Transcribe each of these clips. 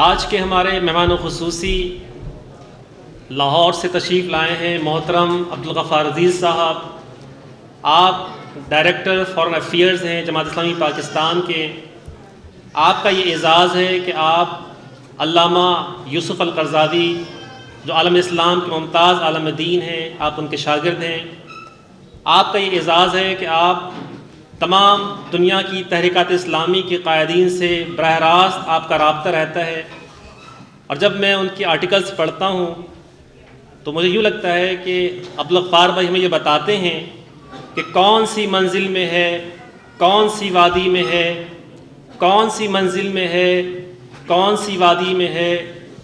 آج کے ہمارے مہمان خصوصی لاہور سے تشریف لائے ہیں محترم عبدالغفار عزیز صاحب. آپ ڈائریکٹر فارن افیئرز ہیں جماعت اسلامی پاکستان کے. آپ کا یہ اعزاز ہے کہ آپ علامہ یوسف القرضاوی جو عالم اسلام کے ممتاز عالم دین ہیں، آپ ان کے شاگرد ہیں. آپ کا یہ اعزاز ہے کہ آپ تمام دنیا کی تحریکات اسلامی کے قائدین سے براہ راست آپ کا رابطہ رہتا ہے، اور جب میں ان کی آرٹیکلز پڑھتا ہوں تو مجھے یوں لگتا ہے کہ عبدالغفار بھائی ہمیں یہ بتاتے ہیں کہ کون سی منزل میں ہے، کون سی وادی میں ہے، کون سی منزل میں ہے، کون سی وادی میں ہے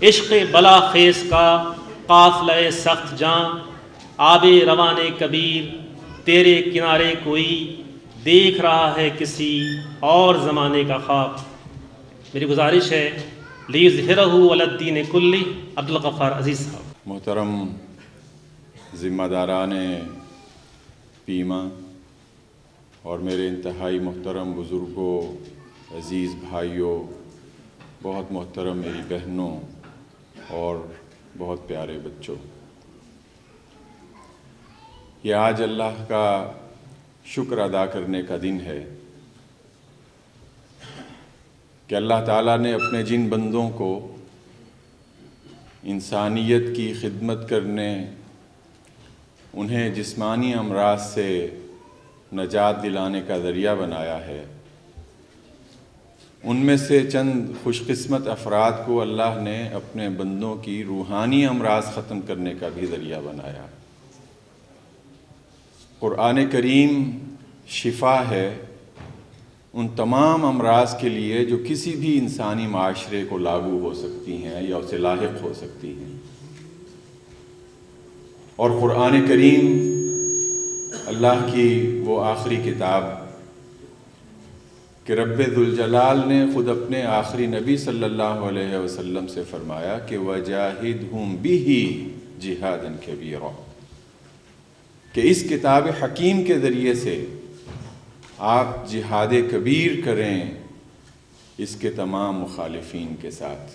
عشق بلا خیز کا قافلہ سخت جاں. آب روان کبیر تیرے کنارے کوئی دیکھ رہا ہے کسی اور زمانے کا خواب. میری گزارش ہے لیظہرہ علی الدین کلہ. عبدالغفار عزیز صاحب. محترم ذمہ داران پیما اور میرے انتہائی محترم بزرگوں، عزیز بھائیوں، بہت محترم میری بہنوں اور بہت پیارے بچوں، یہ آج اللہ کا شکر ادا کرنے کا دن ہے کہ اللہ تعالیٰ نے اپنے جن بندوں کو انسانیت کی خدمت کرنے، انہیں جسمانی امراض سے نجات دلانے کا ذریعہ بنایا ہے، ان میں سے چند خوش قسمت افراد کو اللہ نے اپنے بندوں کی روحانی امراض ختم کرنے کا بھی ذریعہ بنایا. قرآن کریم شفا ہے ان تمام امراض کے لیے جو کسی بھی انسانی معاشرے کو لاگو ہو سکتی ہیں یا اسے لاحق ہو سکتی ہیں. اور قرآن کریم اللہ کی وہ آخری کتاب کہ رب ذوالجلال نے خود اپنے آخری نبی صلی اللہ علیہ وسلم سے فرمایا کہ وَجَاهِدْهُمْ بِهِ جِهَادًا كَبِيرًا، کہ اس کتاب حکیم کے ذریعے سے آپ جہاد کبیر کریں اس کے تمام مخالفین کے ساتھ.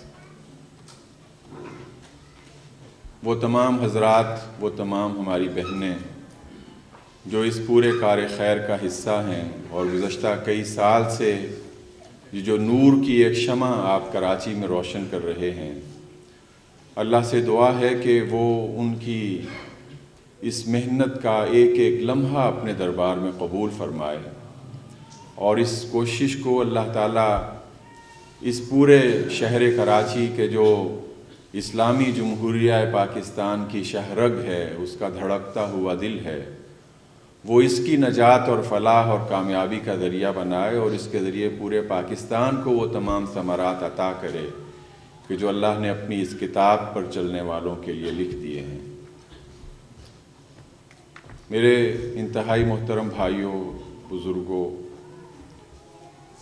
وہ تمام حضرات، وہ تمام ہماری بہنیں جو اس پورے کار خیر کا حصہ ہیں اور گزشتہ کئی سال سے یہ جو نور کی ایک شمع آپ کراچی میں روشن کر رہے ہیں، اللہ سے دعا ہے کہ وہ ان کی اس محنت کا ایک ایک لمحہ اپنے دربار میں قبول فرمائے، اور اس کوشش کو اللہ تعالیٰ اس پورے شہر کراچی کے جو اسلامی جمہوریہ پاکستان کی شہرگ ہے، اس کا دھڑکتا ہوا دل ہے، وہ اس کی نجات اور فلاح اور کامیابی کا ذریعہ بنائے، اور اس کے ذریعے پورے پاکستان کو وہ تمام ثمرات عطا کرے کہ جو اللہ نے اپنی اس کتاب پر چلنے والوں کے لیے لکھ دیے ہیں. میرے انتہائی محترم بھائیوں، بزرگوں،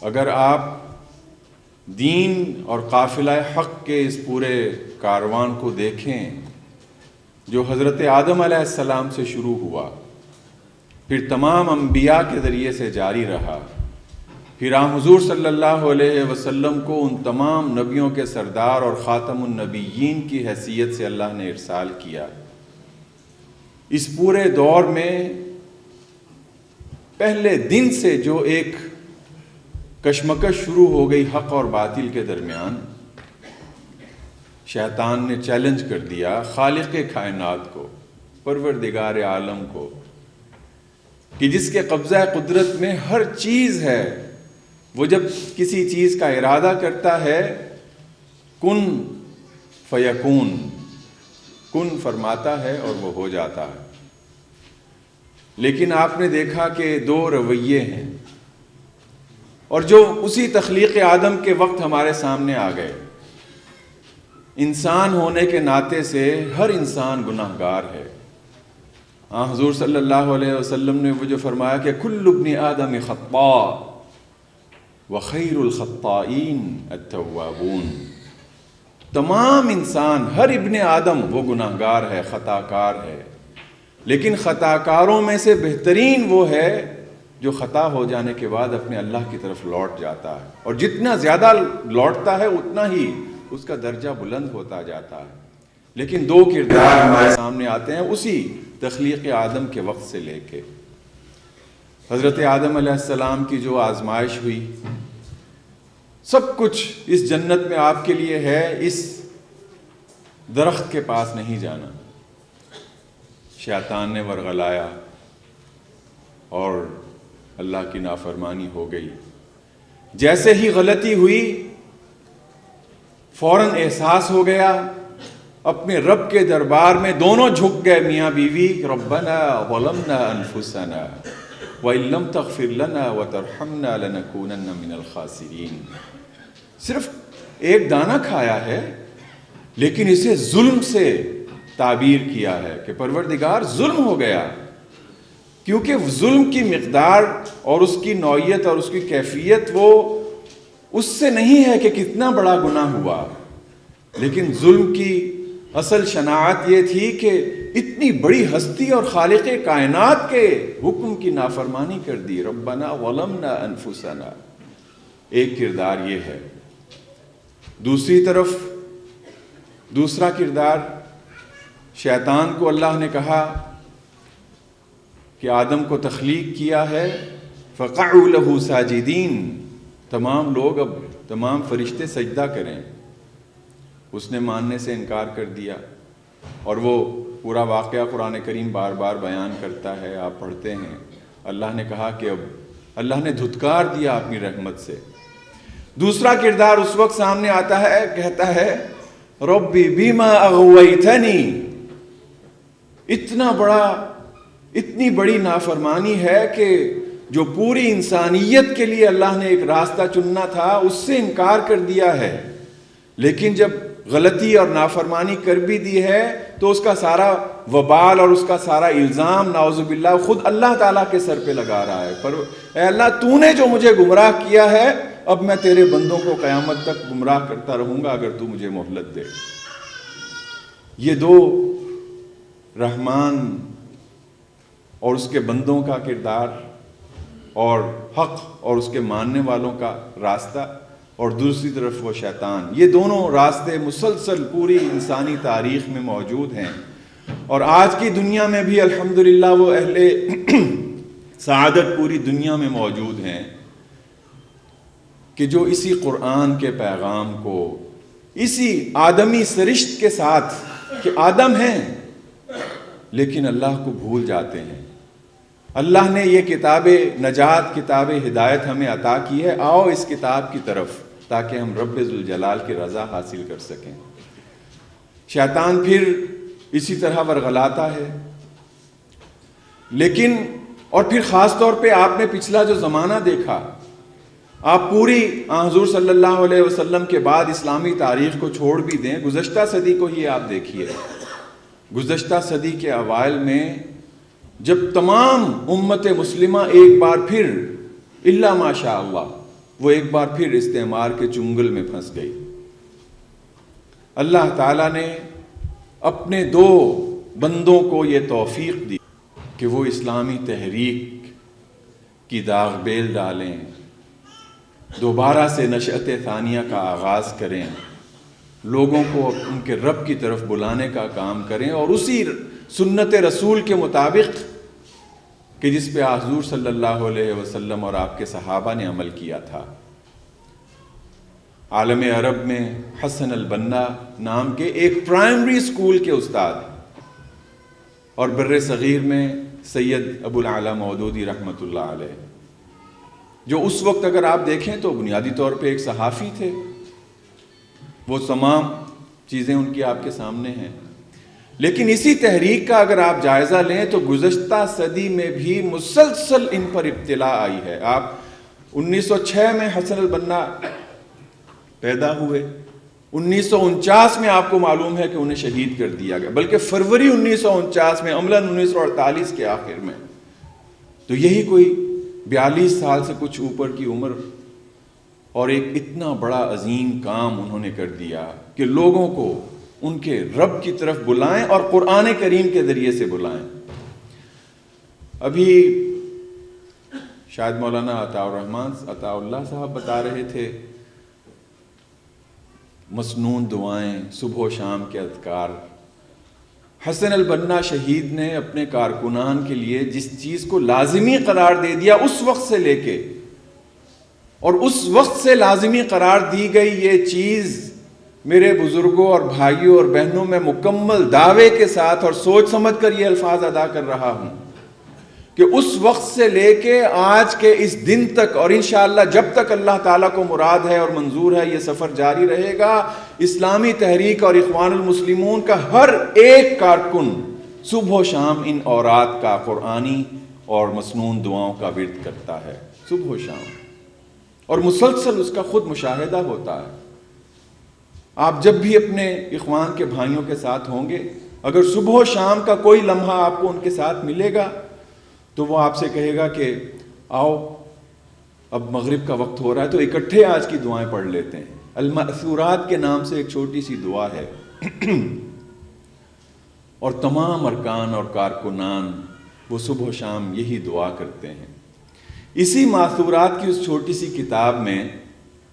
اگر آپ دین اور قافلہ حق کے اس پورے کاروان کو دیکھیں جو حضرت آدم علیہ السلام سے شروع ہوا، پھر تمام انبیاء کے ذریعے سے جاری رہا، پھر آن حضور صلی اللہ علیہ وسلم کو ان تمام نبیوں کے سردار اور خاتم النبیین کی حیثیت سے اللہ نے ارسال کیا، اس پورے دور میں پہلے دن سے جو ایک کشمکش شروع ہو گئی حق اور باطل کے درمیان، شیطان نے چیلنج کر دیا خالق کائنات کو، پروردگار عالم کو، کہ جس کے قبضہ قدرت میں ہر چیز ہے، وہ جب کسی چیز کا ارادہ کرتا ہے کن فیکون، کن فرماتا ہے اور وہ ہو جاتا ہے. لیکن آپ نے دیکھا کہ دو رویے ہیں، اور جو اسی تخلیق آدم کے وقت ہمارے سامنے آ گئے. انسان ہونے کے ناطے سے ہر انسان گناہگار ہے. حضور صلی اللہ علیہ وسلم نے وہ جو فرمایا کہ کل ابن آدم خطاء وخیر الخطائین التوابون، تمام انسان، ہر ابن آدم وہ گناہگار ہے، خطا کار ہے، لیکن خطا کاروں میں سے بہترین وہ ہے جو خطا ہو جانے کے بعد اپنے اللہ کی طرف لوٹ جاتا ہے، اور جتنا زیادہ لوٹتا ہے اتنا ہی اس کا درجہ بلند ہوتا جاتا ہے. لیکن دو کردار ہمارے سامنے آتے ہیں اسی تخلیق آدم کے وقت سے لے کے. حضرت آدم علیہ السلام کی جو آزمائش ہوئی، سب کچھ اس جنت میں آپ کے لیے ہے، اس درخت کے پاس نہیں جانا. شیطان نے ورغلایا اور اللہ کی نافرمانی ہو گئی. جیسے ہی غلطی ہوئی فوراً احساس ہو گیا، اپنے رب کے دربار میں دونوں جھک گئے میاں بیوی، ربنا ظلمنا انفسنا وَإِن لَّمْ تَغْفِرْ لَنَا وَتَرْحَمْنَا لَنَكُونَنَّ مِنَ الْخَاسِرِينَ. صرف ایک دانہ کھایا ہے لیکن اسے ظلم سے تعبیر کیا ہے کہ پروردگار ظلم ہو گیا، کیونکہ ظلم کی مقدار اور اس کی نوعیت اور اس کی کیفیت وہ اس سے نہیں ہے کہ کتنا بڑا گناہ ہوا، لیکن ظلم کی اصل شناعت یہ تھی کہ اتنی بڑی ہستی اور خالق کائنات کے حکم کی نافرمانی کر دی. ربنا ظلمنا انفسنا. ایک کردار یہ ہے. دوسری طرف دوسرا کردار، شیطان کو اللہ نے کہا کہ آدم کو تخلیق کیا ہے، فقعوا له ساجدین، تمام لوگ اب تمام فرشتے سجدہ کریں. اس نے ماننے سے انکار کر دیا، اور وہ پورا واقعہ قرآن کریم بار بار بیان کرتا ہے، آپ پڑھتے ہیں. اللہ نے کہا کہ اب اللہ نے دھتکار دیا اپنی رحمت سے. دوسرا کردار اس وقت سامنے آتا ہے، کہتا ہے ربی بما اغویتنی. اتنی بڑی نافرمانی ہے کہ جو پوری انسانیت کے لیے اللہ نے ایک راستہ چننا تھا اس سے انکار کر دیا ہے. لیکن جب غلطی اور نافرمانی کر بھی دی ہے تو اس کا سارا وبال اور اس کا سارا الزام نعوذ باللہ خود اللہ تعالیٰ کے سر پہ لگا رہا ہے. پر اے اللہ، تو نے جو مجھے گمراہ کیا ہے، اب میں تیرے بندوں کو قیامت تک گمراہ کرتا رہوں گا اگر تو مجھے مہلت دے. یہ دو رحمان اور اس کے بندوں کا کردار، اور حق اور اس کے ماننے والوں کا راستہ، اور دوسری طرف وہ شیطان. یہ دونوں راستے مسلسل پوری انسانی تاریخ میں موجود ہیں، اور آج کی دنیا میں بھی الحمدللہ وہ اہل سعادت پوری دنیا میں موجود ہیں کہ جو اسی قرآن کے پیغام کو، اسی آدمی سرشت کے ساتھ کہ آدم ہیں لیکن اللہ کو بھول جاتے ہیں. اللہ نے یہ کتاب نجات، کتاب ہدایت ہمیں عطا کی ہے، آؤ اس کتاب کی طرف تاکہ ہم رب ذوالجلال کی رضا حاصل کر سکیں. شیطان پھر اسی طرح ورغلاتا ہے. لیکن اور پھر خاص طور پہ آپ نے پچھلا جو زمانہ دیکھا، آپ پوری حضور صلی اللہ علیہ وسلم کے بعد اسلامی تاریخ کو چھوڑ بھی دیں، گزشتہ صدی کو ہی آپ دیکھیے. گزشتہ صدی کے اوائل میں جب تمام امت مسلمہ ایک بار پھر الا ماشاء اللہ وہ ایک بار پھر استعمار کے چنگل میں پھنس گئی، اللہ تعالیٰ نے اپنے دو بندوں کو یہ توفیق دی کہ وہ اسلامی تحریک کی داغ بیل ڈالیں، دوبارہ سے نشأت ثانیہ کا آغاز کریں، لوگوں کو ان کے رب کی طرف بلانے کا کام کریں، اور اسی سنت رسول کے مطابق کہ جس پہ حضور صلی اللہ علیہ وسلم اور آپ کے صحابہ نے عمل کیا تھا. عالم عرب میں حسن البنا نام کے ایک پرائمری اسکول کے استاد، اور بر صغیر میں سید ابو العلا مودودی رحمۃ اللہ علیہ، جو اس وقت اگر آپ دیکھیں تو بنیادی طور پہ ایک صحافی تھے. وہ تمام چیزیں ان کی آپ کے سامنے ہیں. لیکن اسی تحریک کا اگر آپ جائزہ لیں تو گزشتہ صدی میں بھی مسلسل ان پر ابتلا آئی ہے. آپ 1906 میں حسن البنا پیدا ہوئے، 1949 میں آپ کو معلوم ہے کہ انہیں شہید کر دیا گیا، بلکہ فروری 1949 میں، عملاً 1948 کے آخر میں. تو یہی کوئی 42 سال سے کچھ اوپر کی عمر، اور ایک اتنا بڑا عظیم کام انہوں نے کر دیا کہ لوگوں کو ان کے رب کی طرف بلائیں اور قرآن کریم کے ذریعے سے بلائیں. ابھی شاید مولانا عطاء اللہ صاحب بتا رہے تھے، مسنون دعائیں، صبح و شام کے اذکار۔ حسن البنا شہید نے اپنے کارکنان کے لیے جس چیز کو لازمی قرار دے دیا اس وقت سے لے کے، اور اس وقت سے لازمی قرار دی گئی یہ چیز میرے بزرگوں اور بھائیوں اور بہنوں میں مکمل دعوے کے ساتھ اور سوچ سمجھ کر یہ الفاظ ادا کر رہا ہوں کہ اس وقت سے لے کے آج کے اس دن تک، اور انشاءاللہ جب تک اللہ تعالیٰ کو مراد ہے اور منظور ہے یہ سفر جاری رہے گا، اسلامی تحریک اور اخوان المسلمون کا ہر ایک کارکن صبح و شام ان اورات کا، قرآنی اور مسنون دعاؤں کا ورد کرتا ہے صبح و شام، اور مسلسل اس کا خود مشاہدہ ہوتا ہے۔ آپ جب بھی اپنے اخوان کے بھائیوں کے ساتھ ہوں گے، اگر صبح و شام کا کوئی لمحہ آپ کو ان کے ساتھ ملے گا تو وہ آپ سے کہے گا کہ آؤ اب مغرب کا وقت ہو رہا ہے تو اکٹھے آج کی دعائیں پڑھ لیتے ہیں۔ المأثورات کے نام سے ایک چھوٹی سی دعا ہے اور تمام ارکان اور کارکنان وہ صبح و شام یہی دعا کرتے ہیں۔ اسی مأثورات کی اس چھوٹی سی کتاب میں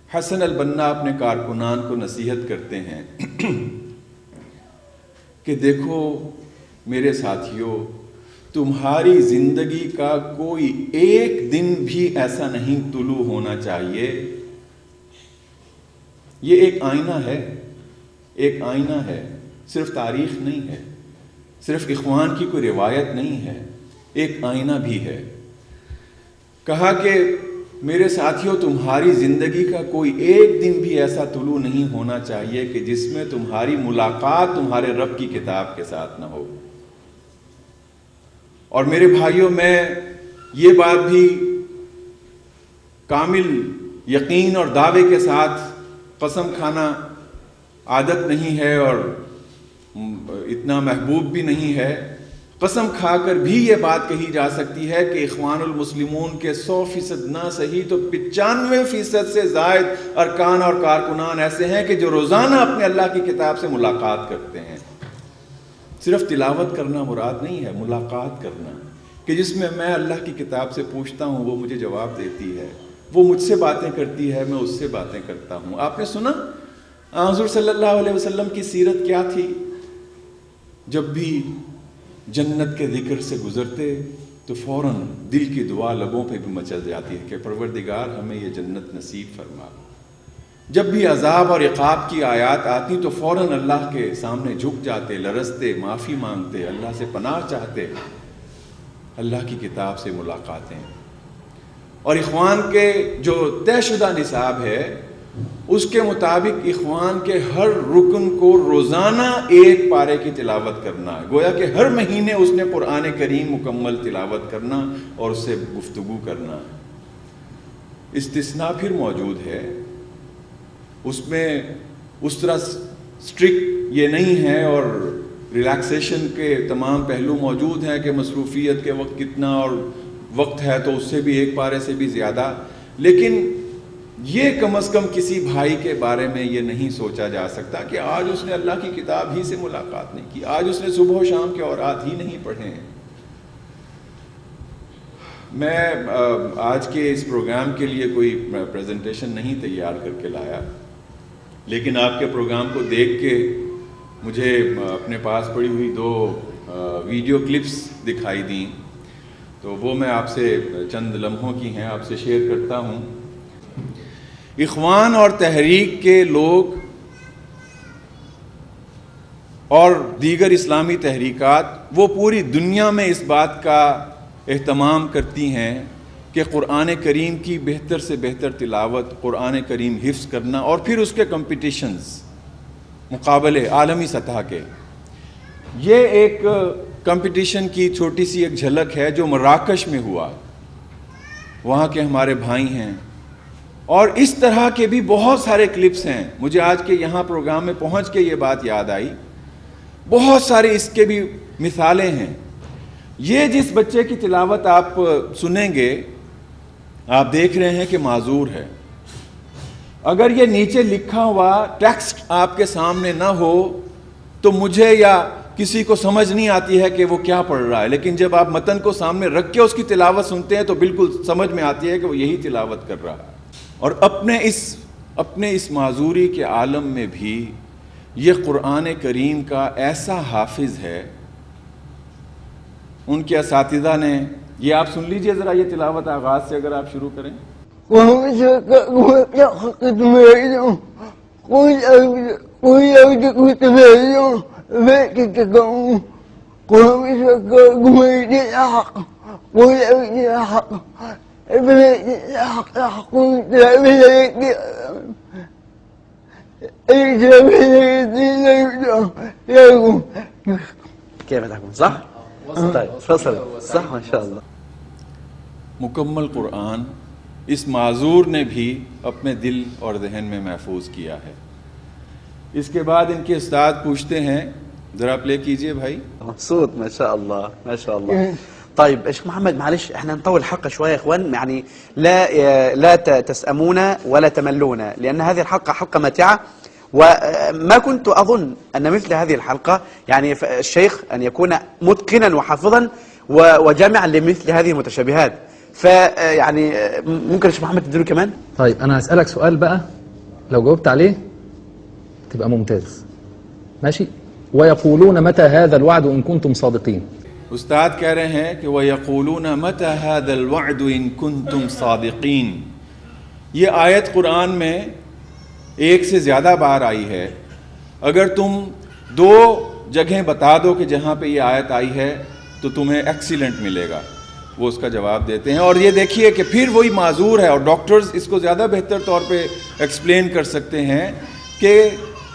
حسن البنا اپنے کارکنان کو نصیحت کرتے ہیں کہ دیکھو میرے ساتھیوں، تمہاری زندگی کا کوئی ایک دن بھی ایسا نہیں طلوع ہونا چاہیے، یہ ایک آئینہ ہے، ایک آئینہ ہے، صرف تاریخ نہیں ہے، صرف اخوان کی کوئی روایت نہیں ہے، ایک آئینہ بھی ہے۔ کہا کہ میرے ساتھیوں، تمہاری زندگی کا کوئی ایک دن بھی ایسا طلوع نہیں ہونا چاہیے کہ جس میں تمہاری ملاقات تمہارے رب کی کتاب کے ساتھ نہ ہو۔ اور میرے بھائیوں، میں یہ بات بھی کامل یقین اور دعوے کے ساتھ قسم کھانا عادت نہیں ہے اور اتنا محبوب بھی نہیں ہے، قسم کھا کر بھی یہ بات کہی جا سکتی ہے کہ اخوان المسلمون کے 100% نہ صحیح تو 95% سے زائد ارکان اور کارکنان ایسے ہیں کہ جو روزانہ اپنے اللہ کی کتاب سے ملاقات کرتے ہیں۔ صرف تلاوت کرنا مراد نہیں ہے، ملاقات کرنا، کہ جس میں میں اللہ کی کتاب سے پوچھتا ہوں، وہ مجھے جواب دیتی ہے، وہ مجھ سے باتیں کرتی ہے، میں اس سے باتیں کرتا ہوں۔ آپ نے سنا حضور صلی اللہ علیہ وسلم کی سیرت کیا تھی؟ جب بھی جنت کے ذکر سے گزرتے تو فوراً دل کی دعا لبوں پہ بھی مچل جاتی ہے کہ پروردگار ہمیں یہ جنت نصیب فرما۔ جب بھی عذاب اور عقاب کی آیات آتی تو فوراً اللہ کے سامنے جھک جاتے، لرزتے، معافی مانگتے، اللہ سے پناہ چاہتے۔ اللہ کی کتاب سے ملاقاتیں، اور اخوان کے جو طے شدہ نصاب ہے اس کے مطابق اخوان کے ہر رکن کو روزانہ ایک پارے کی تلاوت کرنا ہے، گویا کہ ہر مہینے اس نے قرآن کریم مکمل تلاوت کرنا اور اس سے گفتگو کرنا۔ استثناء پھر موجود ہے، اس میں اس طرح سٹرکٹ یہ نہیں ہے، اور ریلیکسیشن کے تمام پہلو موجود ہیں کہ مصروفیت کے وقت کتنا اور وقت ہے تو اس سے بھی ایک پارے سے بھی زیادہ، لیکن یہ کم از کم کسی بھائی کے بارے میں یہ نہیں سوچا جا سکتا کہ آج اس نے اللہ کی کتاب ہی سے ملاقات نہیں کی، آج اس نے صبح و شام کے اورات ہی نہیں پڑھے ہیں۔ میں آج کے اس پروگرام کے لیے کوئی پریزنٹیشن نہیں تیار کر کے لایا، لیکن آپ کے پروگرام کو دیکھ کے مجھے اپنے پاس پڑی ہوئی 2 ویڈیو کلپس دکھائی دیں، تو وہ میں آپ سے چند لمحوں کی ہیں آپ سے شیئر کرتا ہوں۔ اخوان اور تحریک کے لوگ اور دیگر اسلامی تحریکات وہ پوری دنیا میں اس بات کا اہتمام کرتی ہیں کہ قرآن کریم کی بہتر سے بہتر تلاوت، قرآن کریم حفظ کرنا، اور پھر اس کے کمپٹیشنز، مقابلے عالمی سطح کے۔ یہ ایک کمپٹیشن کی چھوٹی سی ایک جھلک ہے جو مراکش میں ہوا، وہاں کے ہمارے بھائی ہیں، اور اس طرح کے بھی بہت سارے کلپس ہیں۔ مجھے آج کے یہاں پروگرام میں پہنچ کے یہ بات یاد آئی، بہت سارے اس کے بھی مثالیں ہیں۔ یہ جس بچے کی تلاوت آپ سنیں گے، آپ دیکھ رہے ہیں کہ معذور ہے۔ اگر یہ نیچے لکھا ہوا ٹیکسٹ آپ کے سامنے نہ ہو تو مجھے یا کسی کو سمجھ نہیں آتی ہے کہ وہ کیا پڑھ رہا ہے، لیکن جب آپ متن کو سامنے رکھ کے اس کی تلاوت سنتے ہیں تو بالکل سمجھ میں آتی ہے کہ وہ یہی تلاوت کر رہا ہے۔ اور اپنے اس اپنے اس معذوری کے عالم میں بھی یہ قرآن کریم کا ایسا حافظ ہے. ان کے اساتذہ نے یہ آپ سن لیجئے ذرا یہ تلاوت آغاز سے اگر آپ شروع کریں. كيف تحكم صح؟ طيب فصل صح ما شاء الله. مکمل قرآن اس معذور نے بھی اپنے دل اور ذہن میں محفوظ کیا ہے. اس کے بعد ان کے استاد پوچھتے ہیں, ذرا پلے کیجئے بھائی. مبسوط ما شاء الله ما شاء الله. طيب شيخ محمد معلش احنا نطول الحلقه شويه يا اخوان, يعني لا تسأمون ولا تملون, لان هذه الحلقه حلقه ماتعه, وما كنت اظن ان مثل هذه الحلقه يعني الشيخ ان يكون متقنا وحافظا وجامعا لمثل هذه المتشابهات. فيعني ممكن يا شيخ محمد تديله كمان. طيب انا هسألك سؤال بقى, لو جاوبت عليه تبقى ممتاز ماشي. ويقولون متى هذا الوعد ان كنتم صادقين. استاد کہہ رہے ہیں کہ وَيَقُولُونَ مَتَى هَذَا الْوَعْدُ إِن كُنتُمْ صَادِقِينَ. یہ آیت قرآن میں ایک سے زیادہ بار آئی ہے. اگر تم دو جگہیں بتا دو کہ جہاں پہ یہ آیت آئی ہے تو تمہیں ایکسیلنٹ ملے گا. وہ اس کا جواب دیتے ہیں. اور یہ دیکھیے کہ پھر وہی معذور ہے, اور ڈاکٹرز اس کو زیادہ بہتر طور پہ ایکسپلین کر سکتے ہیں کہ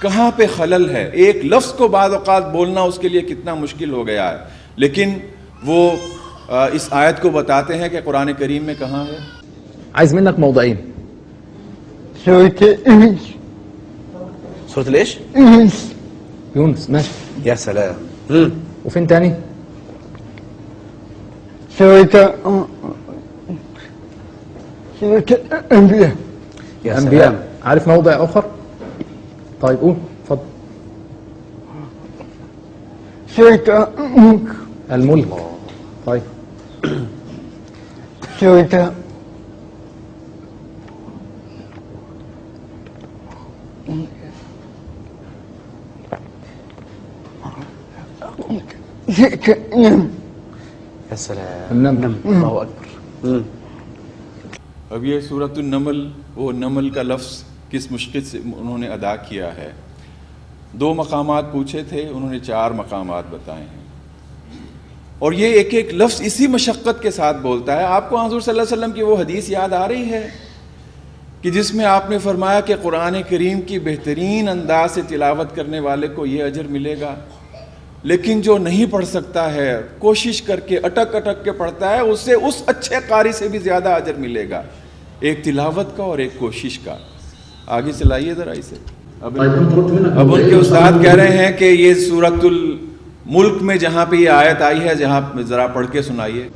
کہاں پہ خلل ہے. ایک لفظ کو بعض اوقات بولنا اس کے لیے کتنا مشکل ہو گیا ہے, لیکن وہ اس آیت کو بتاتے ہیں کہ قرآن کریم میں کہاں ہے. عايز منك موضعين. سورة ليش؟ يونس ماشي. يا سلام. وفين تاني؟ سورة الأنبياء. يا الأنبياء. سلام. عارف موضع آخر؟ طيب قول اتفضل. سورة الملك. طيب. سورة يا سلام. النمل. الله أكبر. اب یہ سورۃ النمل, وہ نمل کا لفظ کس مشکل سے انہوں نے ادا کیا ہے. 2 مقامات پوچھے تھے, انہوں نے 4 مقامات بتائے ہیں, اور یہ ایک ایک لفظ اسی مشقت کے ساتھ بولتا ہے. آپ کو حضور صلی اللہ علیہ وسلم کی وہ حدیث یاد آ رہی ہے کہ جس میں آپ نے فرمایا کہ قرآن کریم کی بہترین انداز سے تلاوت کرنے والے کو یہ اجر ملے گا, لیکن جو نہیں پڑھ سکتا ہے, کوشش کر کے اٹک اٹک کے پڑھتا ہے, اسے اس اچھے قاری سے بھی زیادہ اجر ملے گا, ایک تلاوت کا اور ایک کوشش کا. آگے چلائیے ذرا اسے. اب ان کے استاد کہہ رہے ہیں کہ یہ سورۃ الملک میں جہاں پہ یہ آیت آئی ہے, جہاں ذرا پڑھ کے سنائیے.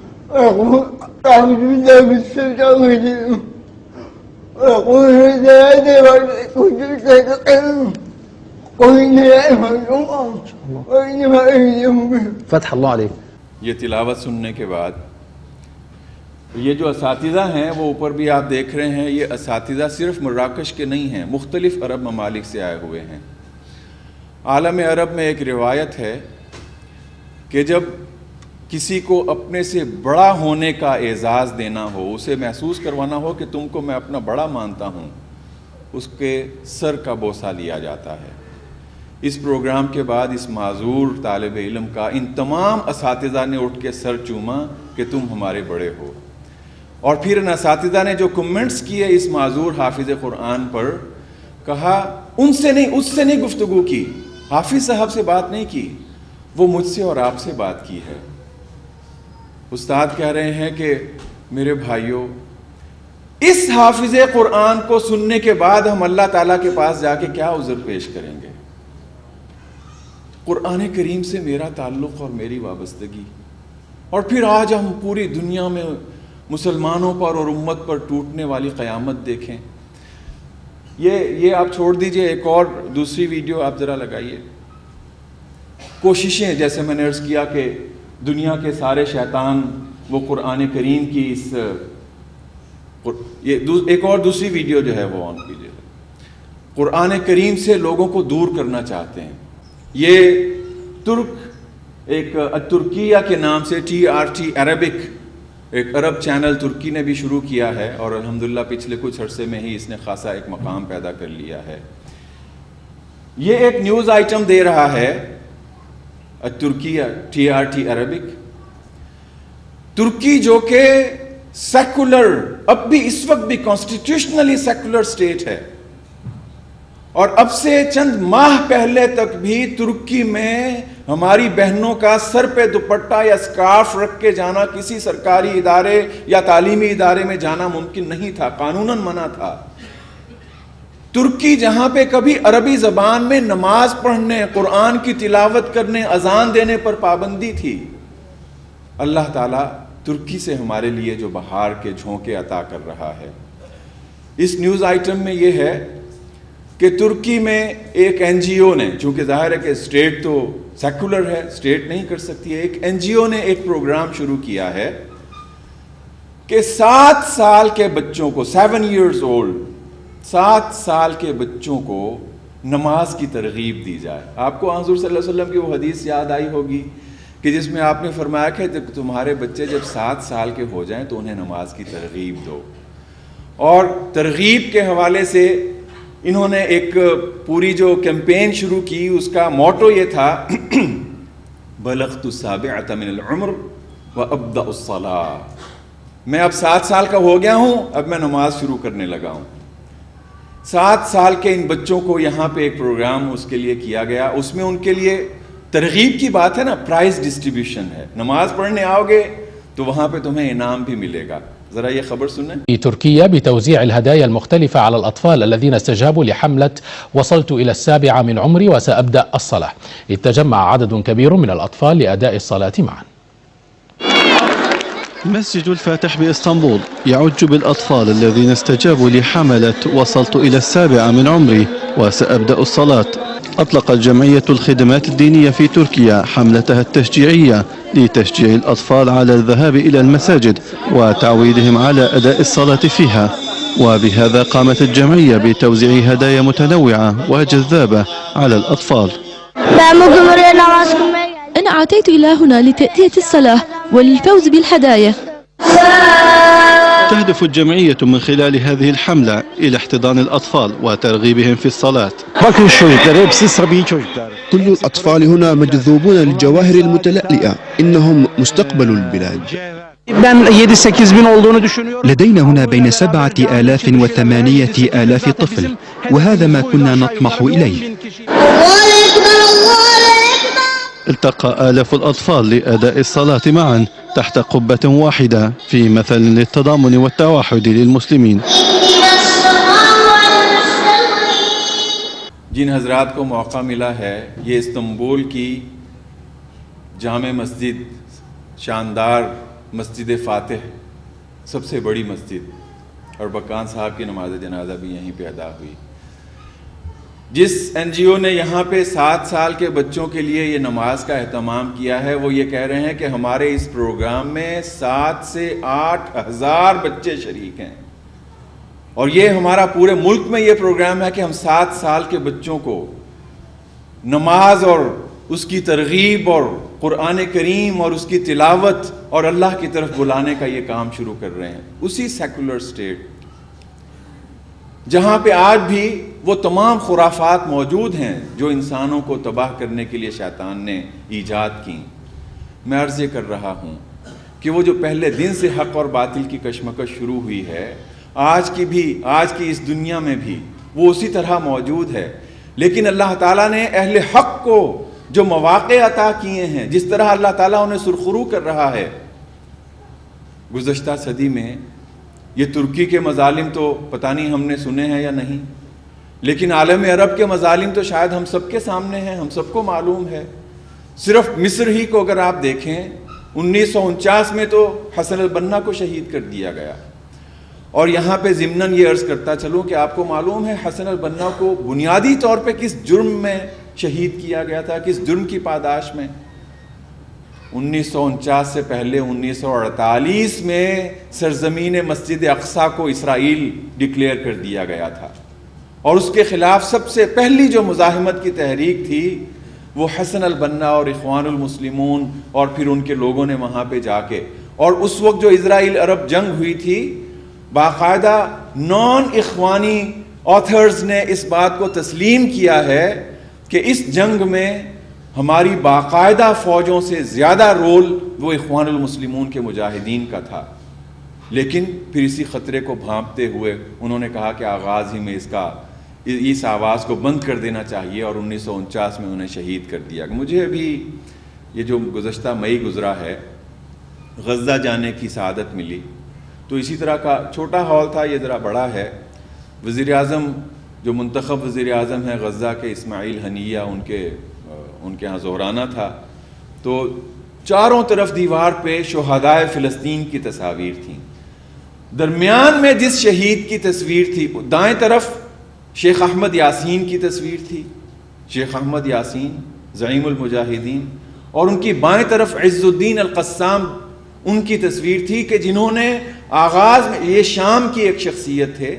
فتح الله عليك. یہ تلاوت سننے کے بعد یہ جو اساتذہ ہیں وہ اوپر بھی آپ دیکھ رہے ہیں, یہ اساتذہ صرف مراکش کے نہیں ہیں, مختلف عرب ممالک سے آئے ہوئے ہیں. عالم عرب میں ایک روایت ہے کہ جب کسی کو اپنے سے بڑا ہونے کا اعزاز دینا ہو, اسے محسوس کروانا ہو کہ تم کو میں اپنا بڑا مانتا ہوں, اس کے سر کا بوسہ لیا جاتا ہے. اس پروگرام کے بعد اس معذور طالب علم کا ان تمام اساتذہ نے اٹھ کے سر چوما کہ تم ہمارے بڑے ہو. اور پھر ان اساتذہ نے جو کمنٹس کیے اس معذور حافظ قرآن پر, کہا ان سے نہیں, اس سے نہیں گفتگو کی, حافظ صاحب سے بات نہیں کی, وہ مجھ سے اور آپ سے بات کی ہے. استاد کہہ رہے ہیں کہ میرے بھائیوں, اس حافظ قرآن کو سننے کے بعد ہم اللہ تعالیٰ کے پاس جا کے کیا عذر پیش کریں گے. قرآن کریم سے میرا تعلق اور میری وابستگی, اور پھر آج ہم پوری دنیا میں مسلمانوں پر اور امت پر ٹوٹنے والی قیامت دیکھیں. یہ آپ چھوڑ دیجئے, ایک اور دوسری ویڈیو آپ ذرا لگائیے. کوششیں, جیسے میں نے عرض کیا کہ دنیا کے سارے شیطان وہ قرآن کریم کی اس, یہ ایک اور دوسری ویڈیو جو ہے وہ آن کیجیے. قرآن کریم سے لوگوں کو دور کرنا چاہتے ہیں. یہ ایک ترکیہ کے نام سے TRT عربک ایک عرب چینل ترکی نے بھی شروع کیا ہے اور الحمدللہ پچھلے کچھ عرصے میں ہی اس نے خاصا ایک مقام پیدا کر لیا ہے. یہ ایک نیوز آئٹم دے رہا ہے ترکیہ TRT عربک. ترکی جو کہ سیکولر اب بھی اس وقت بھی کانسٹیٹیوشنلی سیکولر سٹیٹ ہے اور اب سے چند ماہ پہلے تک بھی ترکی میں ہماری بہنوں کا سر پہ دوپٹہ یا سکارف رکھ کے جانا کسی سرکاری ادارے یا تعلیمی ادارے میں جانا ممکن نہیں تھا, قانوناً منع تھا. ترکی جہاں پہ کبھی عربی زبان میں نماز پڑھنے, قرآن کی تلاوت کرنے, اذان دینے پر پابندی تھی, اللہ تعالیٰ ترکی سے ہمارے لیے جو بہار کے جھونکے عطا کر رہا ہے. اس نیوز آئٹم میں یہ ہے کہ ترکی میں ایک NGO نے, چونکہ ظاہر ہے کہ اسٹیٹ تو سیکولر ہے, اسٹیٹ نہیں کر سکتی ہے, ایک NGO نے ایک پروگرام شروع کیا ہے کہ 7 سال کے بچوں کو 7 years old 7 سال کے بچوں کو نماز کی ترغیب دی جائے. آپ کو حضور صلی اللہ علیہ وسلم کی وہ حدیث یاد آئی ہوگی کہ جس میں آپ نے فرمایا کہ جب تمہارے بچے جب 7 سال کے ہو جائیں تو انہیں نماز کی ترغیب دو. اور ترغیب کے حوالے سے انہوں نے ایک پوری جو کیمپین شروع کی, اس کا موٹو یہ تھا بلغت السابعۃ من العمر وابدأ الصلاۃ. میں اب 7 سال کا ہو گیا ہوں, اب میں نماز شروع کرنے لگا ہوں. 7 سال کے ان بچوں کو یہاں پہ ایک پروگرام اس کے لیے کیا گیا. اس میں ان کے لیے ترغیب کی بات ہے نا, پرائز ڈسٹریبیوشن ہے. نماز پڑھنے آؤ گے تو وہاں پہ تمہیں انعام بھی ملے گا. ذرا یہ خبر سنیں. في تركيا بتوزيع الهدايا المختلفة على الأطفال الذين استجابوا لحملة وصلت إلى 7 من عمري وسأبدأ الصلاة. إذ تجمع عدد كبير من الأطفال لأداء الصلاة معا. مسجد الفاتح بإسطنبول يعج بالأطفال الذين استجابوا لحملة وصلت إلى 7 من عمري وسأبدأ الصلاة. أطلقت جمعية الخدمات الدينية في تركيا حملتها التشجيعية لتشجيع الأطفال على الذهاب إلى المساجد وتعويدهم على أداء الصلاة فيها. وبهذا قامت الجمعية بتوزيع هدايا متنوعة وجذابة على الأطفال. أنا أتيت إلى هنا لتأدية الصلاة وللفوز بالهدايا. تهدف الجمعية من خلال هذه الحملة إلى احتضان الأطفال وترغيبهم في الصلاة. كل الأطفال هنا مجذوبون للجواهر المتلألئة. إنهم مستقبل البلاد. لدينا هنا بين 7,000 و8,000 طفل, وهذا ما كنا نطمح إليه. التقى آلاف الأطفال لأداء الصلاة معا تحت قبة واحدة في مثل للتضامن والتوحد للمسلمين. جن حضرات کو موقع ملا ہے, یہ استنبول کی جامع مسجد, شاندار مسجد فاتح, سب سے بڑی مسجد, اور بکان صاحب کی نماز جنازہ بھی یہیں پہ ادا ہوئی. جس NGO نے یہاں پہ 7 سال کے بچوں کے لیے یہ نماز کا اہتمام کیا ہے, وہ یہ کہہ رہے ہیں کہ ہمارے اس پروگرام میں 7 سے 8 ہزار بچے شریک ہیں, اور یہ ہمارا پورے ملک میں یہ پروگرام ہے کہ ہم 7 سال کے بچوں کو نماز اور اس کی ترغیب اور قرآن کریم اور اس کی تلاوت اور اللہ کی طرف بلانے کا یہ کام شروع کر رہے ہیں. اسی سیکولر سٹیٹ جہاں پہ آج بھی وہ تمام خرافات موجود ہیں جو انسانوں کو تباہ کرنے کے لیے شیطان نے ایجاد کی. میں عرض یہ کر رہا ہوں کہ وہ جو پہلے دن سے حق اور باطل کی کشمکش شروع ہوئی ہے, آج کی اس دنیا میں بھی وہ اسی طرح موجود ہے. لیکن اللہ تعالیٰ نے اہل حق کو جو مواقع عطا کیے ہیں, جس طرح اللہ تعالیٰ انہیں سرخرو کر رہا ہے. گزشتہ صدی میں یہ ترکی کے مظالم تو پتہ نہیں ہم نے سنے ہیں یا نہیں, لیکن عالم عرب کے مظالم تو شاید ہم سب کے سامنے ہیں, ہم سب کو معلوم ہے. صرف مصر ہی کو اگر آپ دیکھیں, 1949 میں تو حسن البنا کو شہید کر دیا گیا. اور یہاں پہ ضمناً یہ عرض کرتا چلوں کہ آپ کو معلوم ہے حسن البنا کو بنیادی طور پہ کس جرم میں شہید کیا گیا تھا, کس جرم کی پاداش میں؟ 1949 سے پہلے 1948 میں سرزمین مسجد اقصی کو اسرائیل ڈکلیئر کر دیا گیا تھا. اور اس کے خلاف سب سے پہلی جو مزاحمت کی تحریک تھی وہ حسن البنا اور اخوان المسلمون اور پھر ان کے لوگوں نے وہاں پہ جا کے، اور اس وقت جو اسرائیل عرب جنگ ہوئی تھی، باقاعدہ نان اخوانی آتھرز نے اس بات کو تسلیم کیا ہے کہ اس جنگ میں ہماری باقاعدہ فوجوں سے زیادہ رول وہ اخوان المسلمون کے مجاہدین کا تھا، لیکن پھر اسی خطرے کو بھانپتے ہوئے انہوں نے کہا کہ آغاز ہی میں اس آواز کو بند کر دینا چاہیے، اور 1949 میں انہیں شہید کر دیا۔ مجھے ابھی یہ جو گزشتہ مئی گزرا ہے، غزہ جانے کی سعادت ملی، تو اسی طرح کا چھوٹا ہال تھا، یہ ذرا بڑا ہے۔ وزیر اعظم جو منتخب وزیر اعظم ہیں غزہ کے، اسماعیل ہنیہ، ان کے ہاں ظہرانہ تھا، تو چاروں طرف دیوار پہ شہدائے فلسطین کی تصاویر تھیں۔ درمیان میں جس شہید کی تصویر تھی، دائیں طرف شیخ احمد یاسین کی تصویر تھی، شیخ احمد یاسین زعیم المجاہدین، اور ان کی بائیں طرف عز الدین القسام ان کی تصویر تھی کہ جنہوں نے آغاز میں، یہ شام کی ایک شخصیت تھے،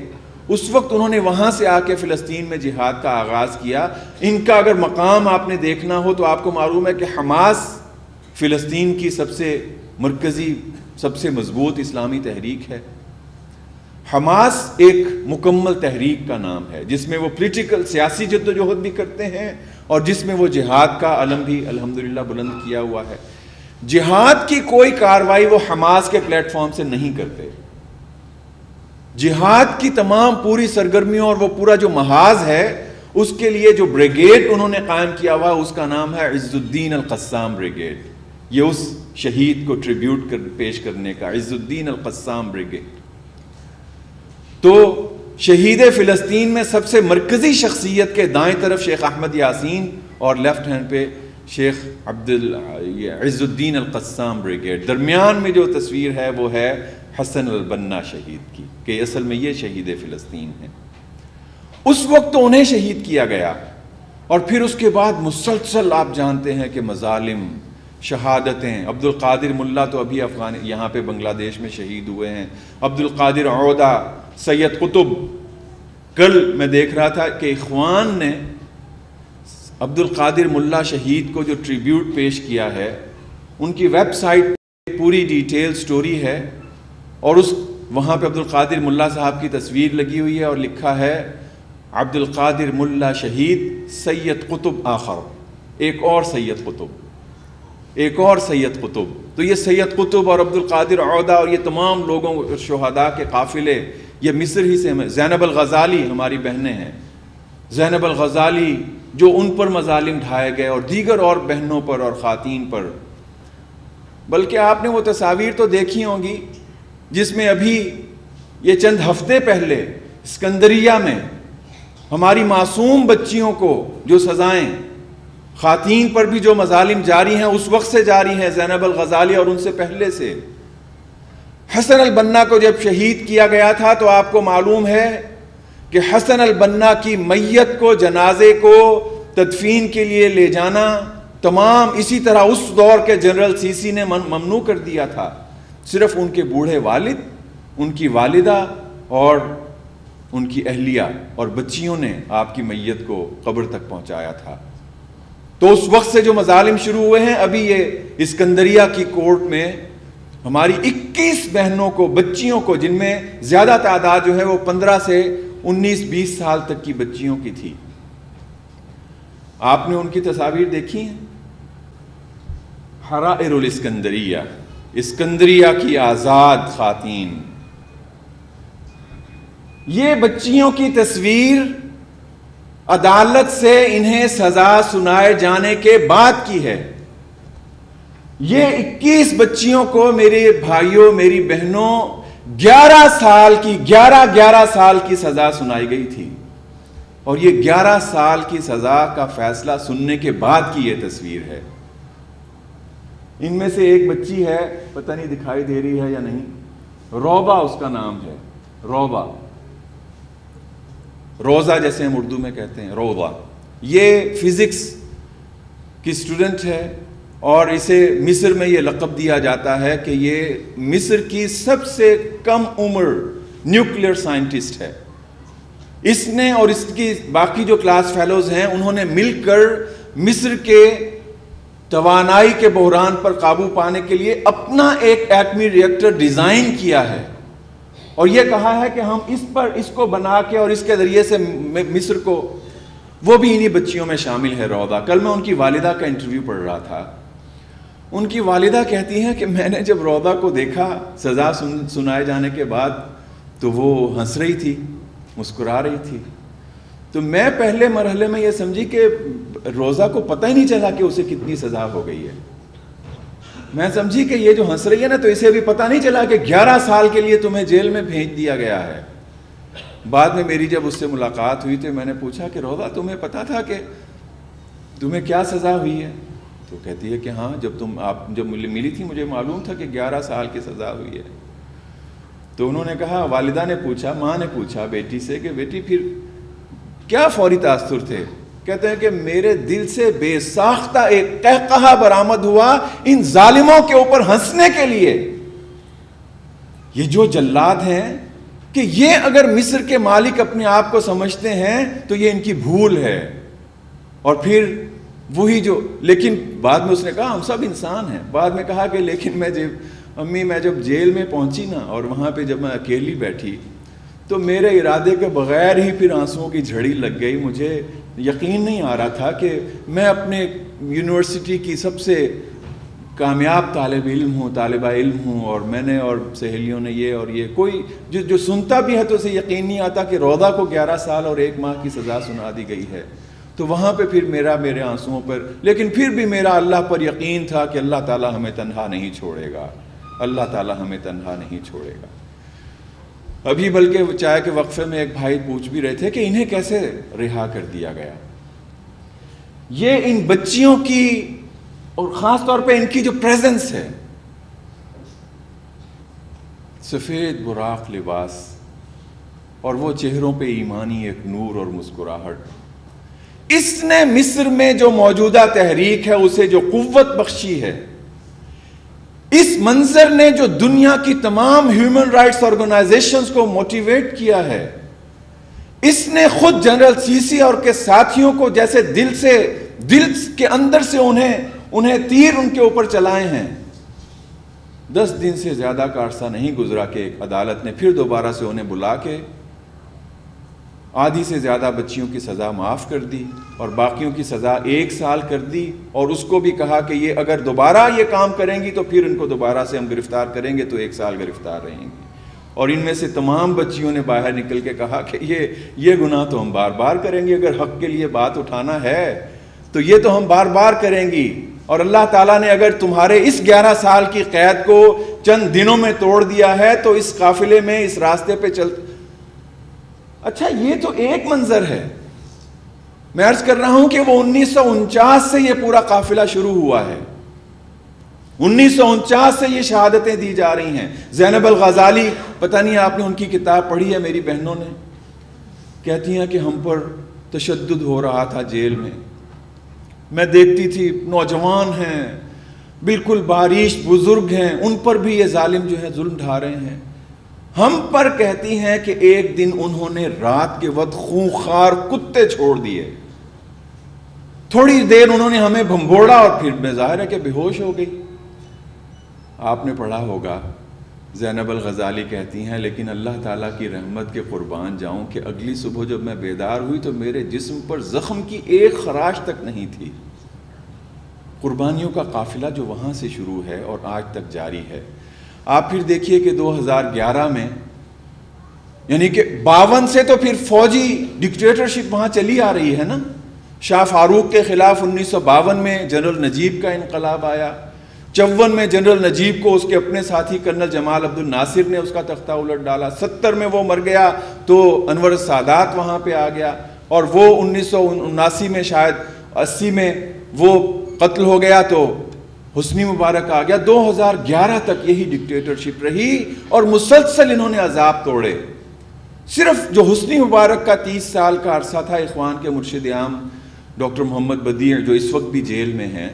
اس وقت انہوں نے وہاں سے آ کے فلسطین میں جہاد کا آغاز کیا۔ ان کا اگر مقام آپ نے دیکھنا ہو تو آپ کو معلوم ہے کہ حماس فلسطین کی سب سے مرکزی، سب سے مضبوط اسلامی تحریک ہے۔ حماس ایک مکمل تحریک کا نام ہے جس میں وہ پولیٹیکل، سیاسی جدوجہد بھی کرتے ہیں اور جس میں وہ جہاد کا علم بھی الحمدللہ بلند کیا ہوا ہے۔ جہاد کی کوئی کارروائی وہ حماس کے پلیٹ فارم سے نہیں کرتے۔ جہاد کی تمام پوری سرگرمیوں اور وہ پورا جو محاذ ہے، اس کے لیے جو بریگیڈ انہوں نے قائم کیا ہوا، اس کا نام ہے عز الدین القسام بریگیڈ۔ یہ اس شہید کو ٹریبیوٹ پیش کرنے کا، عز الدین القسام بریگیڈ۔ تو شہید فلسطین میں سب سے مرکزی شخصیت کے دائیں طرف شیخ احمد یاسین اور لیفٹ ہینڈ پہ شیخ عز الدین القسام بریگیڈ۔ درمیان میں جو تصویر ہے وہ ہے حسن البنا شہید کی، کہ اصل میں یہ شہید فلسطین ہیں۔ اس وقت تو انہیں شہید کیا گیا، اور پھر اس کے بعد مسلسل آپ جانتے ہیں کہ مظالم، شہادتیں۔ عبد القادر ملا تو ابھی یہاں پہ بنگلہ دیش میں شہید ہوئے ہیں، عبد القادر عودہ، سید قطب۔ کل میں دیکھ رہا تھا کہ اخوان نے عبد القادر ملا شہید کو جو ٹریبیوٹ پیش کیا ہے، ان کی ویب سائٹ پہ پوری ڈیٹیل سٹوری ہے، اور وہاں پہ عبد القادر ملا صاحب کی تصویر لگی ہوئی ہے اور لکھا ہے عبد القادر ملا شہید، سید قطب آخر، ایک اور سید قطب، ایک اور سید قطب۔ تو یہ سید قطب اور عبد القادر عودہ اور یہ تمام لوگوں شہداء کے قافلے یہ مصر ہی سے ہیں۔ زینب الغزالی ہماری بہنیں ہیں، زینب الغزالی جو ان پر مظالم ڈھائے گئے اور دیگر اور بہنوں پر اور خواتین پر۔ بلکہ آپ نے وہ تصاویر تو دیکھی ہوں گی جس میں ابھی یہ چند ہفتے پہلے اسکندریہ میں ہماری معصوم بچیوں کو جو سزائیں، خواتین پر بھی جو مظالم جاری ہیں، اس وقت سے جاری ہیں، زینب الغزالی اور ان سے پہلے سے۔ حسن البنا کو جب شہید کیا گیا تھا تو آپ کو معلوم ہے کہ حسن البنا کی میت کو، جنازے کو تدفین کے لیے لے جانا تمام اسی طرح اس دور کے جنرل سیسی نے ممنوع کر دیا تھا۔ صرف ان کے بوڑھے والد، ان کی والدہ اور ان کی اہلیہ اور بچیوں نے آپ کی میت کو قبر تک پہنچایا تھا۔ تو اس وقت سے جو مظالم شروع ہوئے ہیں، ابھی یہ اسکندریہ کی کورٹ میں ہماری 21 بہنوں کو، بچیوں کو، جن میں زیادہ تعداد جو ہے وہ 15 سے 19-20 سال تک کی بچیوں کی تھی۔ آپ نے ان کی تصاویر دیکھی ہیں؟ حرائر الاسکندریہ، اسکندریہ کی آزاد خواتین۔ یہ بچیوں کی تصویر عدالت سے انہیں سزا سنائے جانے کے بعد کی ہے۔ یہ 21 بچیوں کو، میرے بھائیوں، میری بہنوں، 11 سال کی سزا سنائی گئی تھی، اور یہ 11 سال کی سزا کا فیصلہ سننے کے بعد کی یہ تصویر ہے۔ ان میں سے ایک بچی ہے، پتہ نہیں دکھائی دے رہی ہے یا نہیں، روبا اس کا نام ہے، روبا، روزہ جیسے ہم اردو میں کہتے ہیں، روبا۔ یہ فزکس کی سٹوڈنٹ ہے، اور اسے مصر میں یہ لقب دیا جاتا ہے کہ یہ مصر کی سب سے کم عمر نیوکلیئر سائنٹسٹ ہے۔ اس نے اور اس کی باقی جو کلاس فیلوز ہیں انہوں نے مل کر مصر کے توانائی کے بحران پر قابو پانے کے لیے اپنا ایک ایٹمی ری ایکٹر ڈیزائن کیا ہے اور یہ کہا ہے کہ ہم اس کو بنا کے اور اس کے ذریعے سے مصر کو، وہ بھی انہی بچیوں میں شامل ہے روضہ۔ کل میں ان کی والدہ کا انٹرویو پڑھ رہا تھا، ان کی والدہ کہتی ہیں کہ میں نے جب روضہ کو دیکھا سزا سنائے جانے کے بعد تو وہ ہنس رہی تھی، مسکرا رہی تھی، تو میں پہلے مرحلے میں یہ سمجھی کہ روضہ کو پتہ ہی نہیں چلا کہ اسے کتنی سزا ہو گئی ہے۔ میں سمجھی کہ یہ جو ہنس رہی ہے نا، تو اسے بھی پتہ نہیں چلا کہ 11 سال کے لیے تمہیں جیل میں بھیج دیا گیا ہے۔ بعد میں میری جب اس سے ملاقات ہوئی تو میں نے پوچھا کہ روضہ تمہیں پتا تھا کہ تمہیں کیا سزا ہوئی ہے؟ تو کہتی ہے کہ ہاں، جب ملی تھی مجھے معلوم تھا کہ 11 سال کی سزا ہوئی ہے۔ تو انہوں نے کہا، والدہ نے پوچھا، ماں نے پوچھا بیٹی سے کہ بیٹی پھر کیا فوری تاثر تھے؟ کہتے ہیں کہ میرے دل سے بے ساختہ ایک قہقہہ برآمد ہوا ان ظالموں کے اوپر ہنسنے کے لیے۔ یہ جو جلاد ہیں کہ یہ اگر مصر کے مالک اپنے آپ کو سمجھتے ہیں تو یہ ان کی بھول ہے۔ اور پھر وہی جو، لیکن بعد میں اس نے کہا ہم سب انسان ہیں، بعد میں کہا کہ لیکن میں جب جیل میں پہنچی نا اور وہاں پہ جب میں اکیلی بیٹھی تو میرے ارادے کے بغیر ہی پھر آنسوؤں کی جھڑی لگ گئی۔ مجھے یقین نہیں آ رہا تھا کہ میں اپنے یونیورسٹی کی سب سے کامیاب طالبہ علم ہوں، اور میں نے اور سہیلیوں نے یہ کوئی جو سنتا بھی ہے تو اسے یقین نہیں آتا کہ روضہ کو 11 سال اور 1 ماہ کی سزا سنا دی گئی ہے۔ تو وہاں پہ پھر میرے آنسوؤں پر، لیکن پھر بھی میرا اللہ پر یقین تھا کہ اللہ تعالیٰ ہمیں تنہا نہیں چھوڑے گا، اللہ تعالیٰ ہمیں تنہا نہیں چھوڑے گا۔ ابھی بلکہ چائے کے وقفے میں ایک بھائی پوچھ بھی رہے تھے کہ انہیں کیسے رہا کر دیا گیا۔ یہ ان بچیوں کی اور خاص طور پہ ان کی جو پریزنس ہے، سفید براق لباس اور وہ چہروں پہ ایمانی ایک نور اور مسکراہٹ، اس نے مصر میں جو موجودہ تحریک ہے اسے جو قوت بخشی ہے، اس منظر نے جو دنیا کی تمام ہیومن رائٹس آرگنائزیشنز کو موٹیویٹ کیا ہے، اس نے خود جنرل سیسی اور کے ساتھیوں کو جیسے دل کے اندر سے انہیں تیر ان کے اوپر چلائے ہیں۔ 10 دن سے زیادہ کا عرصہ نہیں گزرا کہ ایک عدالت نے پھر دوبارہ سے انہیں بلا کے آدھی سے زیادہ بچیوں کی سزا معاف کر دی اور باقیوں کی سزا 1 سال کر دی، اور اس کو بھی کہا کہ یہ اگر دوبارہ یہ کام کریں گی تو پھر ان کو دوبارہ سے ہم گرفتار کریں گے تو 1 سال گرفتار رہیں گی۔ اور ان میں سے تمام بچیوں نے باہر نکل کے کہا کہ یہ گناہ تو ہم بار بار کریں گے، اگر حق کے لیے بات اٹھانا ہے تو یہ تو ہم بار بار کریں گی، اور اللہ تعالیٰ نے اگر تمہارے اس 11 سال کی قید کو چند دنوں میں توڑ دیا ہے تو اس قافلے میں اس راستے پہ اچھا یہ تو ایک منظر ہے۔ میں عرض کر رہا ہوں کہ وہ 1949 سے یہ پورا قافلہ شروع ہوا ہے، 1949 سے یہ شہادتیں دی جا رہی ہیں۔ زینب الغزالی، پتہ نہیں آپ نے ان کی کتاب پڑھی ہے، میری بہنوں نے، کہتی ہیں کہ ہم پر تشدد ہو رہا تھا جیل میں، میں دیکھتی تھی نوجوان ہیں بالکل بارش بزرگ ہیں، ان پر بھی یہ ظالم جو ہے ظلم ڈھا رہے ہیں۔ ہم پر کہتی ہیں کہ ایک دن انہوں نے رات کے وقت خونخوار کتے چھوڑ دیے، تھوڑی دیر انہوں نے ہمیں بھمبوڑا اور پھر میں ظاہر ہے کہ بے ہوش ہو گئی۔ آپ نے پڑھا ہوگا، زینب الغزالی کہتی ہیں لیکن اللہ تعالیٰ کی رحمت کے قربان جاؤں کہ اگلی صبح جب میں بیدار ہوئی تو میرے جسم پر زخم کی ایک خراش تک نہیں تھی۔ قربانیوں کا قافلہ جو وہاں سے شروع ہے اور آج تک جاری ہے۔ آپ پھر دیکھیے کہ 2011 میں، یعنی کہ 52 سے تو پھر فوجی ڈکٹیٹرشپ وہاں چلی آ رہی ہے نا۔ شاہ فاروق کے خلاف 1952 میں جنرل نجیب کا انقلاب آیا، 54 میں جنرل نجیب کو اس کے اپنے ساتھی کرنل جمال عبد الناصر نے اس کا تختہ الٹ ڈالا، 70 میں وہ مر گیا تو انور السادات وہاں پہ آ گیا، اور وہ 1979 میں شاید 80 میں وہ قتل ہو گیا تو حسنی مبارک آ گیا۔ 2011 تک یہی ڈکٹیٹرشپ رہی اور مسلسل انہوں نے عذاب توڑے۔ صرف جو حسنی مبارک کا 30 سال کا عرصہ تھا، اخوان کے مرشد عام ڈاکٹر محمد بدیع جو اس وقت بھی جیل میں ہیں،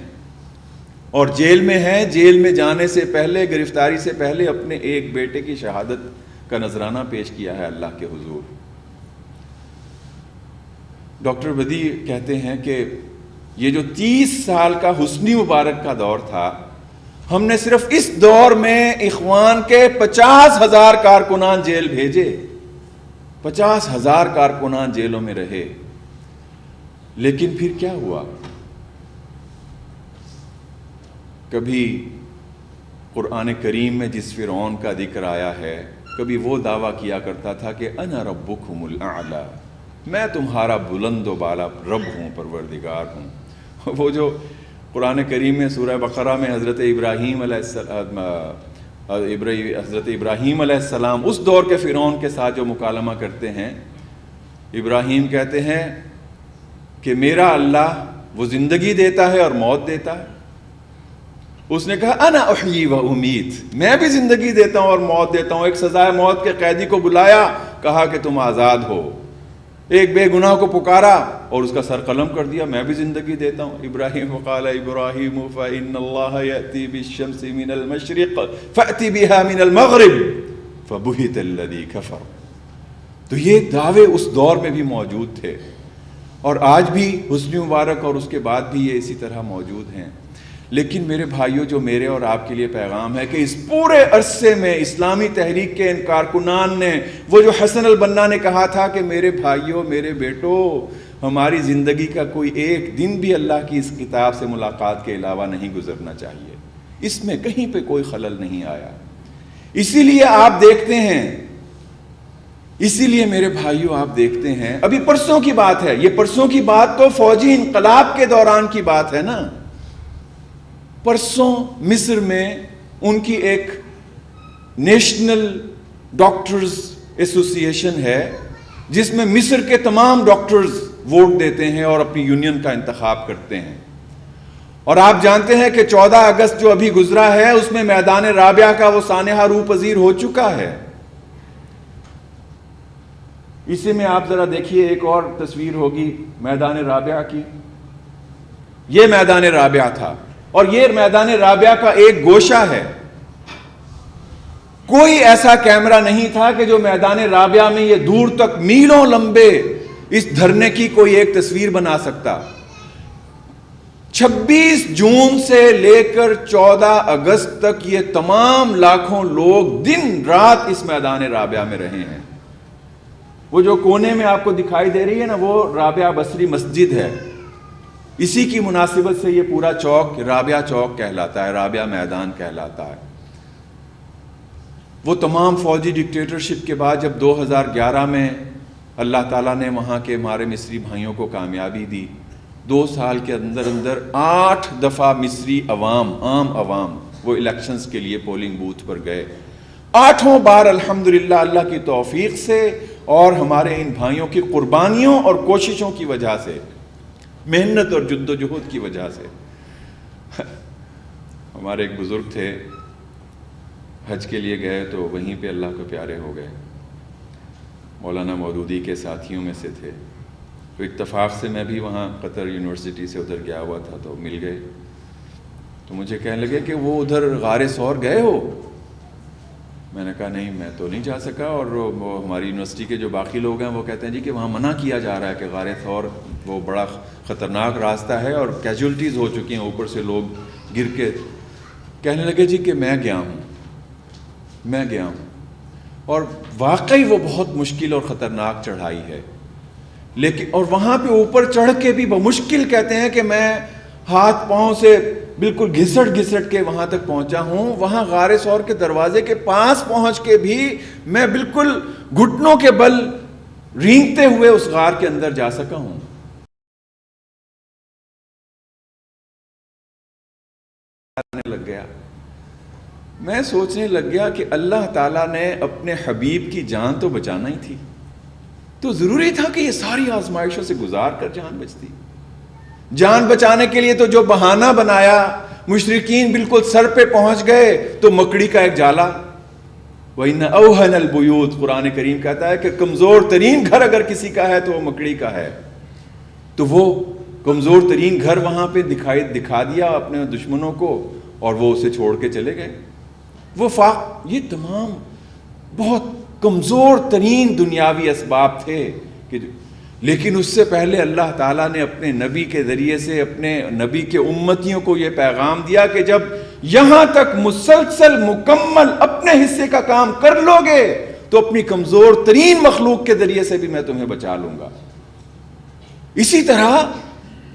اور جیل میں ہیں، جیل میں جانے سے پہلے، گرفتاری سے پہلے اپنے ایک بیٹے کی شہادت کا نذرانہ پیش کیا ہے اللہ کے حضور۔ ڈاکٹر بدی کہتے ہیں کہ یہ جو 30 سال کا حسنی مبارک کا دور تھا، ہم نے صرف اس دور میں اخوان کے 50,000 کارکنان جیل بھیجے، 50,000 کارکنان جیلوں میں رہے. لیکن پھر کیا ہوا؟ کبھی قرآن کریم میں جس فرعون کا ذکر آیا ہے، کبھی وہ دعویٰ کیا کرتا تھا کہ انا ربکم الاعلی، میں تمہارا بلند و بالا رب ہوں، پروردگار ہوں. وہ جو قرآن کریم میں سورہ بقرہ میں حضرت ابراہیم علیہ السلام اس دور کے فرعون کے ساتھ جو مکالمہ کرتے ہیں، ابراہیم کہتے ہیں کہ میرا اللہ وہ زندگی دیتا ہے اور موت دیتا ہے. اس نے کہا انا احیی و امیت، میں بھی زندگی دیتا ہوں اور موت دیتا ہوں. ایک سزائے موت کے قیدی کو بلایا، کہا کہ تم آزاد ہو. ایک بے گناہ کو پکارا اور اس کا سر قلم کر دیا، میں بھی زندگی دیتا ہوں. ابراہیم وقال ابراہیم فإن اللہ یأتی بالشمس من المشرق فأتی بها من المغرب فبہت الذی کفر. تو یہ دعوے اس دور میں بھی موجود تھے، اور آج بھی حسنی مبارک اور اس کے بعد بھی یہ اسی طرح موجود ہیں. لیکن میرے بھائیوں، جو میرے اور آپ کے لیے پیغام ہے کہ اس پورے عرصے میں اسلامی تحریک کے ان کارکنان نے، وہ جو حسن البنا نے کہا تھا کہ میرے بھائیوں، میرے بیٹو، ہماری زندگی کا کوئی ایک دن بھی اللہ کی اس کتاب سے ملاقات کے علاوہ نہیں گزرنا چاہیے. اس میں کہیں پہ کوئی خلل نہیں آیا. اسی لیے آپ دیکھتے ہیں، اسی لیے میرے بھائیوں آپ دیکھتے ہیں، ابھی پرسوں کی بات ہے، یہ پرسوں کی بات تو فوجی انقلاب کے دوران کی بات ہے نا. پرسوں مصر میں ان کی ایک نیشنل ڈاکٹرز ایسوسی ایشن ہے، جس میں مصر کے تمام ڈاکٹرز ووٹ دیتے ہیں اور اپنی یونین کا انتخاب کرتے ہیں. اور آپ جانتے ہیں کہ 14 اگست جو ابھی گزرا ہے، اس میں میدان رابعہ کا وہ سانحہ روح پذیر ہو چکا ہے. اسی میں آپ ذرا دیکھیے، ایک اور تصویر ہوگی میدان رابعہ کی. یہ میدان رابعہ تھا، اور یہ میدان رابعہ کا ایک گوشہ ہے. کوئی ایسا کیمرہ نہیں تھا کہ جو میدان رابعہ میں یہ دور تک میلوں لمبے اس دھرنے کی کوئی ایک تصویر بنا سکتا. 26 جون سے لے کر 14 اگست تک یہ تمام لاکھوں لوگ دن رات اس میدان رابعہ میں رہے ہیں. وہ جو کونے میں آپ کو دکھائی دے رہی ہے نا، وہ رابعہ بصری مسجد ہے. اسی کی مناسبت سے یہ پورا چوک رابعہ چوک کہلاتا ہے، رابعہ میدان کہلاتا ہے. وہ تمام فوجی ڈکٹیٹرشپ کے بعد جب 2011 میں اللہ تعالیٰ نے وہاں کے ہمارے مصری بھائیوں کو کامیابی دی، 2 سال کے اندر اندر 8 دفعہ مصری عام عوام وہ الیکشنز کے لیے پولنگ بوتھ پر گئے. 8 بار الحمدللہ اللہ کی توفیق سے اور ہمارے ان بھائیوں کی قربانیوں اور کوششوں کی وجہ سے، محنت اور جد و جہد کی وجہ سے. ہمارے ایک بزرگ تھے، حج کے لیے گئے تو وہیں پہ اللہ کو پیارے ہو گئے. مولانا مودودی کے ساتھیوں میں سے تھے. تو اتفاق سے میں بھی وہاں قطر یونیورسٹی سے ادھر گیا ہوا تھا، تو مل گئے. تو مجھے کہنے لگے کہ وہ ادھر غار ثور گئے ہو؟ میں نے کہا نہیں، میں تو نہیں جا سکا. اور وہ ہماری یونیورسٹی کے جو باقی لوگ ہیں وہ کہتے ہیں جی کہ وہاں منع کیا جا رہا ہے کہ غار ثور وہ بڑا خطرناک راستہ ہے اور کیجولٹیز ہو چکی ہیں، اوپر سے لوگ گر کے. کہنے لگے جی کہ میں گیا ہوں. اور واقعی وہ بہت مشکل اور خطرناک چڑھائی ہے. لیکن اور وہاں پہ اوپر چڑھ کے بھی بمشکل کہتے ہیں کہ میں ہاتھ پاؤں سے بالکل گھسٹ کے وہاں تک پہنچا ہوں. وہاں غار ثور کے دروازے کے پاس پہنچ کے بھی میں بالکل گھٹنوں کے بل رینگتے ہوئے اس غار کے اندر جا سکا ہوں. لگ گیا، میں سوچنے لگ گیا کہ اللہ تعالیٰ نے اپنے حبیب کی جان تو بچانا ہی تھی، تو ضروری تھا کہ یہ ساری آزمائشوں سے گزار کر جان بچتی. جان بچانے کے لیے تو جو بہانہ بنایا، مشرکین بالکل سر پہ پہنچ گئے تو مکڑی کا ایک جالا. وَإِنَّ أَوْهَنَ الْبُيُوتِ، قرآن کریم کہتا ہے کہ کمزور ترین گھر اگر کسی کا ہے تو وہ مکڑی کا ہے. تو وہ کمزور ترین گھر وہاں پہ دکھا دیا اپنے دشمنوں کو، اور وہ اسے چھوڑ کے چلے گئے. یہ تمام بہت کمزور ترین دنیاوی اسباب تھے کہ لیکن اس سے پہلے اللہ تعالیٰ نے اپنے نبی کے ذریعے سے اپنے نبی کے امتیوں کو یہ پیغام دیا کہ جب یہاں تک مسلسل مکمل اپنے حصے کا کام کر لو گے تو اپنی کمزور ترین مخلوق کے ذریعے سے بھی میں تمہیں بچا لوں گا. اسی طرح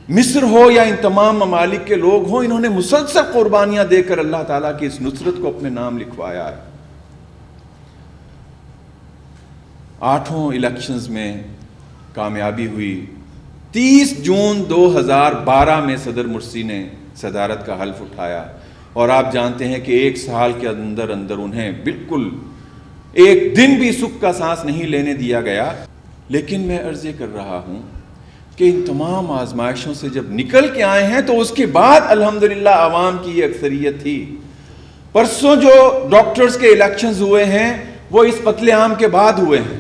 مصر ہو یا ان تمام ممالک کے لوگ ہوں، انہوں نے مسلسل قربانیاں دے کر اللہ تعالیٰ کی اس نصرت کو اپنے نام لکھوایا ہے. 8 الیکشنز میں کامیابی ہوئی. 30 جون 2012 میں صدر مرسی نے صدارت کا حلف اٹھایا، اور آپ جانتے ہیں کہ 1 سال کے اندر انہیں بالکل ایک دن بھی سکھ کا سانس نہیں لینے دیا گیا. لیکن میں عرض یہ کر رہا ہوں کہ ان تمام آزمائشوں سے جب نکل کے آئے ہیں تو اس کے بعد الحمدللہ عوام کی یہ اکثریت تھی. پرسوں جو ڈاکٹرز کے الیکشنز ہوئے ہیں وہ اس قتل عام کے بعد ہوئے ہیں.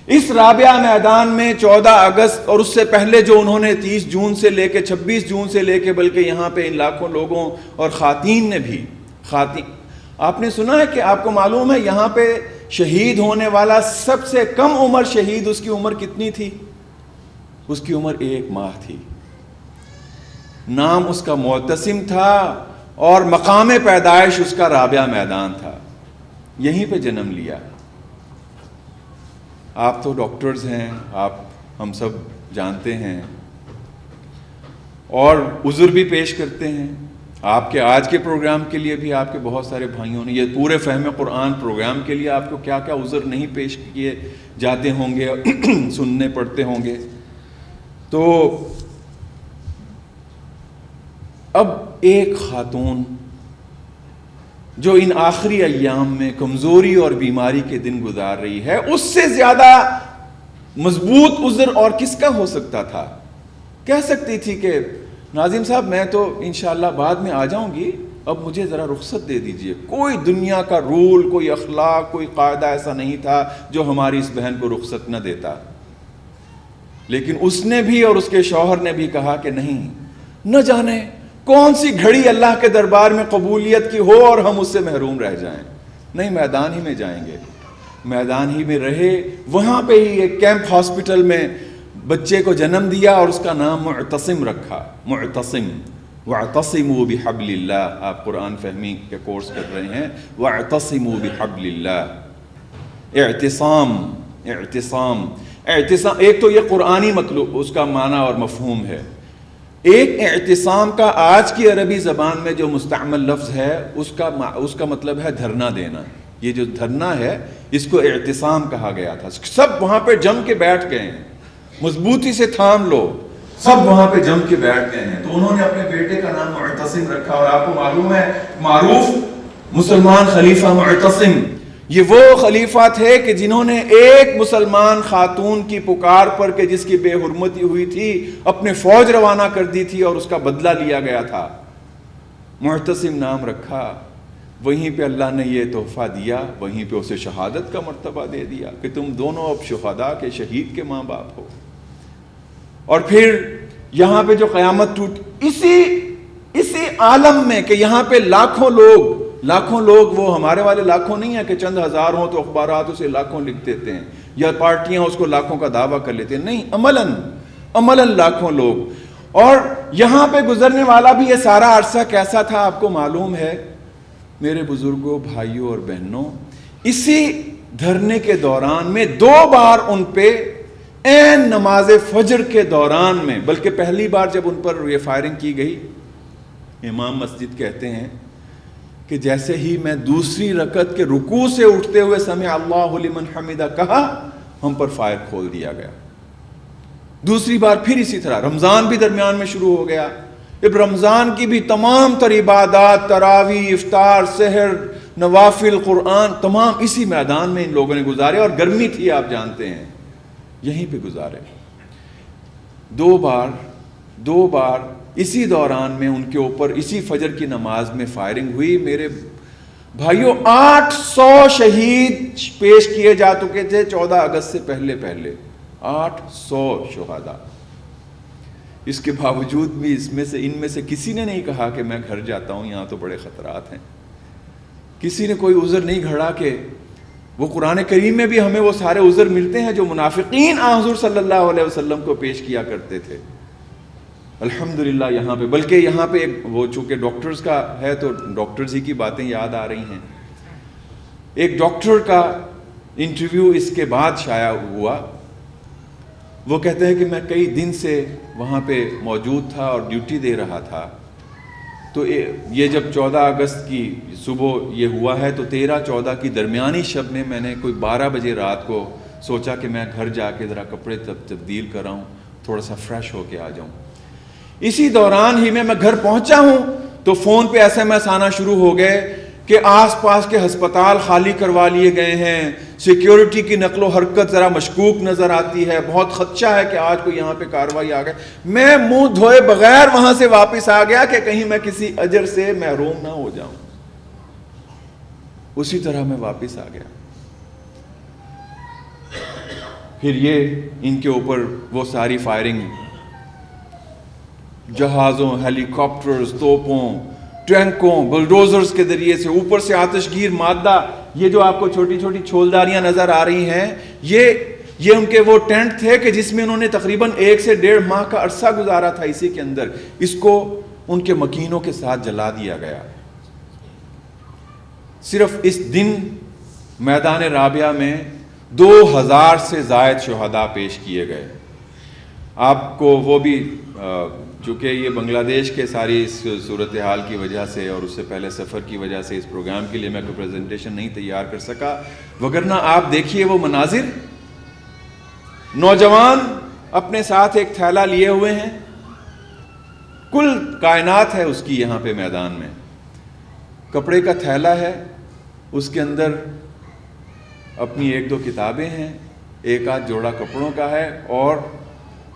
اس رابعہ میدان میں 14 اگست اور اس سے پہلے جو انہوں نے 30 جون سے لے کے 26 جون سے لے کے بلکہ یہاں پہ ان لاکھوں لوگوں اور خواتین نے بھی آپ نے سنا ہے کہ آپ کو معلوم ہے یہاں پہ شہید ہونے والا سب سے کم عمر شہید، اس کی عمر کتنی تھی؟ اس کی عمر 1 ماہ تھی. نام اس کا معتصم تھا اور مقام پیدائش اس کا رابعہ میدان تھا. یہیں پہ جنم لیا. آپ تو ڈاکٹرز ہیں، آپ ہم سب جانتے ہیں اور عذر بھی پیش کرتے ہیں. آپ کے آج کے پروگرام کے لیے بھی آپ کے بہت سارے بھائیوں نے، یہ پورے فہم قرآن پروگرام کے لیے آپ کو کیا کیا عذر نہیں پیش کیے جاتے ہوں گے، سننے پڑتے ہوں گے. تو اب ایک خاتون جو ان آخری ایام میں کمزوری اور بیماری کے دن گزار رہی ہے، اس سے زیادہ مضبوط عذر اور کس کا ہو سکتا تھا؟ کہہ سکتی تھی کہ ناظم صاحب میں تو انشاءاللہ بعد میں آ جاؤں گی، اب مجھے ذرا رخصت دے دیجئے. کوئی دنیا کا رول، کوئی اخلاق، کوئی قاعدہ ایسا نہیں تھا جو ہماری اس بہن کو رخصت نہ دیتا. لیکن اس نے بھی اور اس کے شوہر نے بھی کہا کہ نہیں، نہ جانے کون سی گھڑی اللہ کے دربار میں قبولیت کی ہو اور ہم اس سے محروم رہ جائیں. نہیں، میدان ہی میں جائیں گے. میدان ہی میں رہے. وہاں پہ ہی ایک کیمپ ہاسپٹل میں بچے کو جنم دیا اور اس کا نام معتصم رکھا. معتصم. وَاعْتَصِمُوا بِحَبْلِ اللَّهِ. آپ قرآن فہمی کے کورس کر رہے ہیں. وَاعْتَصِمُوا بِحَبْلِ اللَّهِ. اعتصام. ایک تو یہ قرآنی مطلوب اس کا معنی اور مفہوم ہے. ایک اعتصام کا آج کی عربی زبان میں جو مستعمل لفظ ہے اس کا مطلب ہے دھرنا دینا. یہ جو دھرنا ہے اس کو اعتصام کہا گیا تھا. سب وہاں پہ جم کے بیٹھ گئے ہیں، مضبوطی سے تھام لو. سب وہاں پہ جم کے بیٹھ گئے ہیں. تو انہوں نے اپنے بیٹے کا نام معتصم رکھا. اور آپ کو معلوم ہے معروف مسلمان خلیفہ معتصم یہ وہ خلیفہ تھے کہ جنہوں نے ایک مسلمان خاتون کی پکار پر کہ جس کی بے حرمتی ہوئی تھی اپنے فوج روانہ کر دی تھی اور اس کا بدلہ لیا گیا تھا. معتصم نام رکھا. وہیں پہ اللہ نے یہ تحفہ دیا، وہیں پہ اسے شہادت کا مرتبہ دے دیا کہ تم دونوں اب شہداء کے، شہید کے ماں باپ ہو. اور پھر یہاں پہ جو قیامت ٹوٹ، اسی عالم میں کہ یہاں پہ لاکھوں لوگ وہ ہمارے والے لاکھوں نہیں ہیں کہ چند ہزار ہوں تو اخبارات اسے لاکھوں لکھ دیتے ہیں یا پارٹیاں اس کو لاکھوں کا دعویٰ کر لیتے ہیں. نہیں، عملاً لاکھوں لوگ. اور یہاں پہ گزرنے والا بھی یہ سارا عرصہ کیسا تھا آپ کو معلوم ہے میرے بزرگوں، بھائیوں اور بہنوں. اسی دھرنے کے دوران میں 2 بار ان پہ عین نماز فجر کے دوران میں، بلکہ پہلی بار جب ان پر یہ فائرنگ کی گئی، امام مسجد کہتے ہیں کہ جیسے ہی میں دوسری رکعت کے رکوع سے اٹھتے ہوئے سمع اللہ لمن حمدہ کہا، ہم پر فائر کھول دیا گیا. دوسری بار پھر اسی طرح. رمضان بھی درمیان میں شروع ہو گیا. اب رمضان کی بھی تمام تر عبادات، تراویح، افطار، سحر، نوافل، قرآن، تمام اسی میدان میں ان لوگوں نے گزارے. اور گرمی تھی آپ جانتے ہیں، یہیں پہ گزارے. 2 بار اسی دوران میں ان کے اوپر اسی فجر کی نماز میں فائرنگ ہوئی. میرے بھائیوں 800 شہید پیش کیے جا چکے تھے 14 اگست سے پہلے 800 شہداء. اس کے باوجود بھی ان میں سے کسی نے نہیں کہا کہ میں گھر جاتا ہوں، یہاں تو بڑے خطرات ہیں. کسی نے کوئی عذر نہیں گھڑا کہ وہ قرآن کریم میں بھی ہمیں وہ سارے عذر ملتے ہیں جو منافقین حضور صلی اللہ علیہ وسلم کو پیش کیا کرتے تھے. الحمدللہ یہاں پہ، بلکہ یہاں پہ وہ چونکہ ڈاکٹرز کا ہے تو ڈاکٹرز ہی کی باتیں یاد آ رہی ہیں. ایک ڈاکٹر کا انٹرویو اس کے بعد شائع ہوا. وہ کہتے ہیں کہ میں کئی دن سے وہاں پہ موجود تھا اور ڈیوٹی دے رہا تھا. تو یہ جب 14 اگست کی صبح یہ ہوا ہے تو 13-14 کی درمیانی شب میں نے کوئی 12 بجے رات کو سوچا کہ میں گھر جا کے ذرا کپڑے تبدیل کر رہا ہوں، تھوڑا سا فریش ہو کے آ جاؤں. اسی دوران ہی میں گھر پہنچا ہوں تو فون پہ SMS آنا شروع ہو گئے کہ آس پاس کے ہسپتال خالی کروا لیے گئے ہیں، سیکیورٹی کی نقل و حرکت ذرا مشکوک نظر آتی ہے، بہت خدشہ ہے کہ آج کوئی یہاں پہ کارروائی آ گئے. میں منہ دھوئے بغیر وہاں سے واپس آ گیا کہ کہیں میں کسی اجر سے محروم نہ ہو جاؤں. اسی طرح میں واپس آ گیا. پھر یہ ان کے اوپر وہ ساری فائرنگ، جہازوں، ہیلی کاپٹرز، توپوں، ٹینکوں، بلڈوزرز کے ذریعے سے، اوپر سے آتش گیر مادہ. یہ جو آپ کو چھوٹی چھوٹی چھولداریاں نظر آ رہی ہیں، یہ ان کے وہ ٹینٹ تھے کہ جس میں انہوں نے تقریباً 1 سے 1.5 ماہ کا عرصہ گزارا تھا اسی کے اندر. اس کو ان کے مکینوں کے ساتھ جلا دیا گیا. صرف اس دن میدان رابعہ میں 2000 سے زائد شہداء پیش کیے گئے. آپ کو وہ بھی چونکہ یہ بنگلہ دیش کے ساری اس صورتحال کی وجہ سے اور اس سے پہلے سفر کی وجہ سے اس پروگرام کے لیے میں کوئی پریزنٹیشن نہیں تیار کر سکا، وگرنہ آپ دیکھیے وہ مناظر. نوجوان اپنے ساتھ ایک تھیلا لیے ہوئے ہیں، کل کائنات ہے اس کی یہاں پہ میدان میں. کپڑے کا تھیلا ہے، اس کے اندر اپنی 1-2 کتابیں ہیں، 1-8 جوڑا کپڑوں کا ہے، اور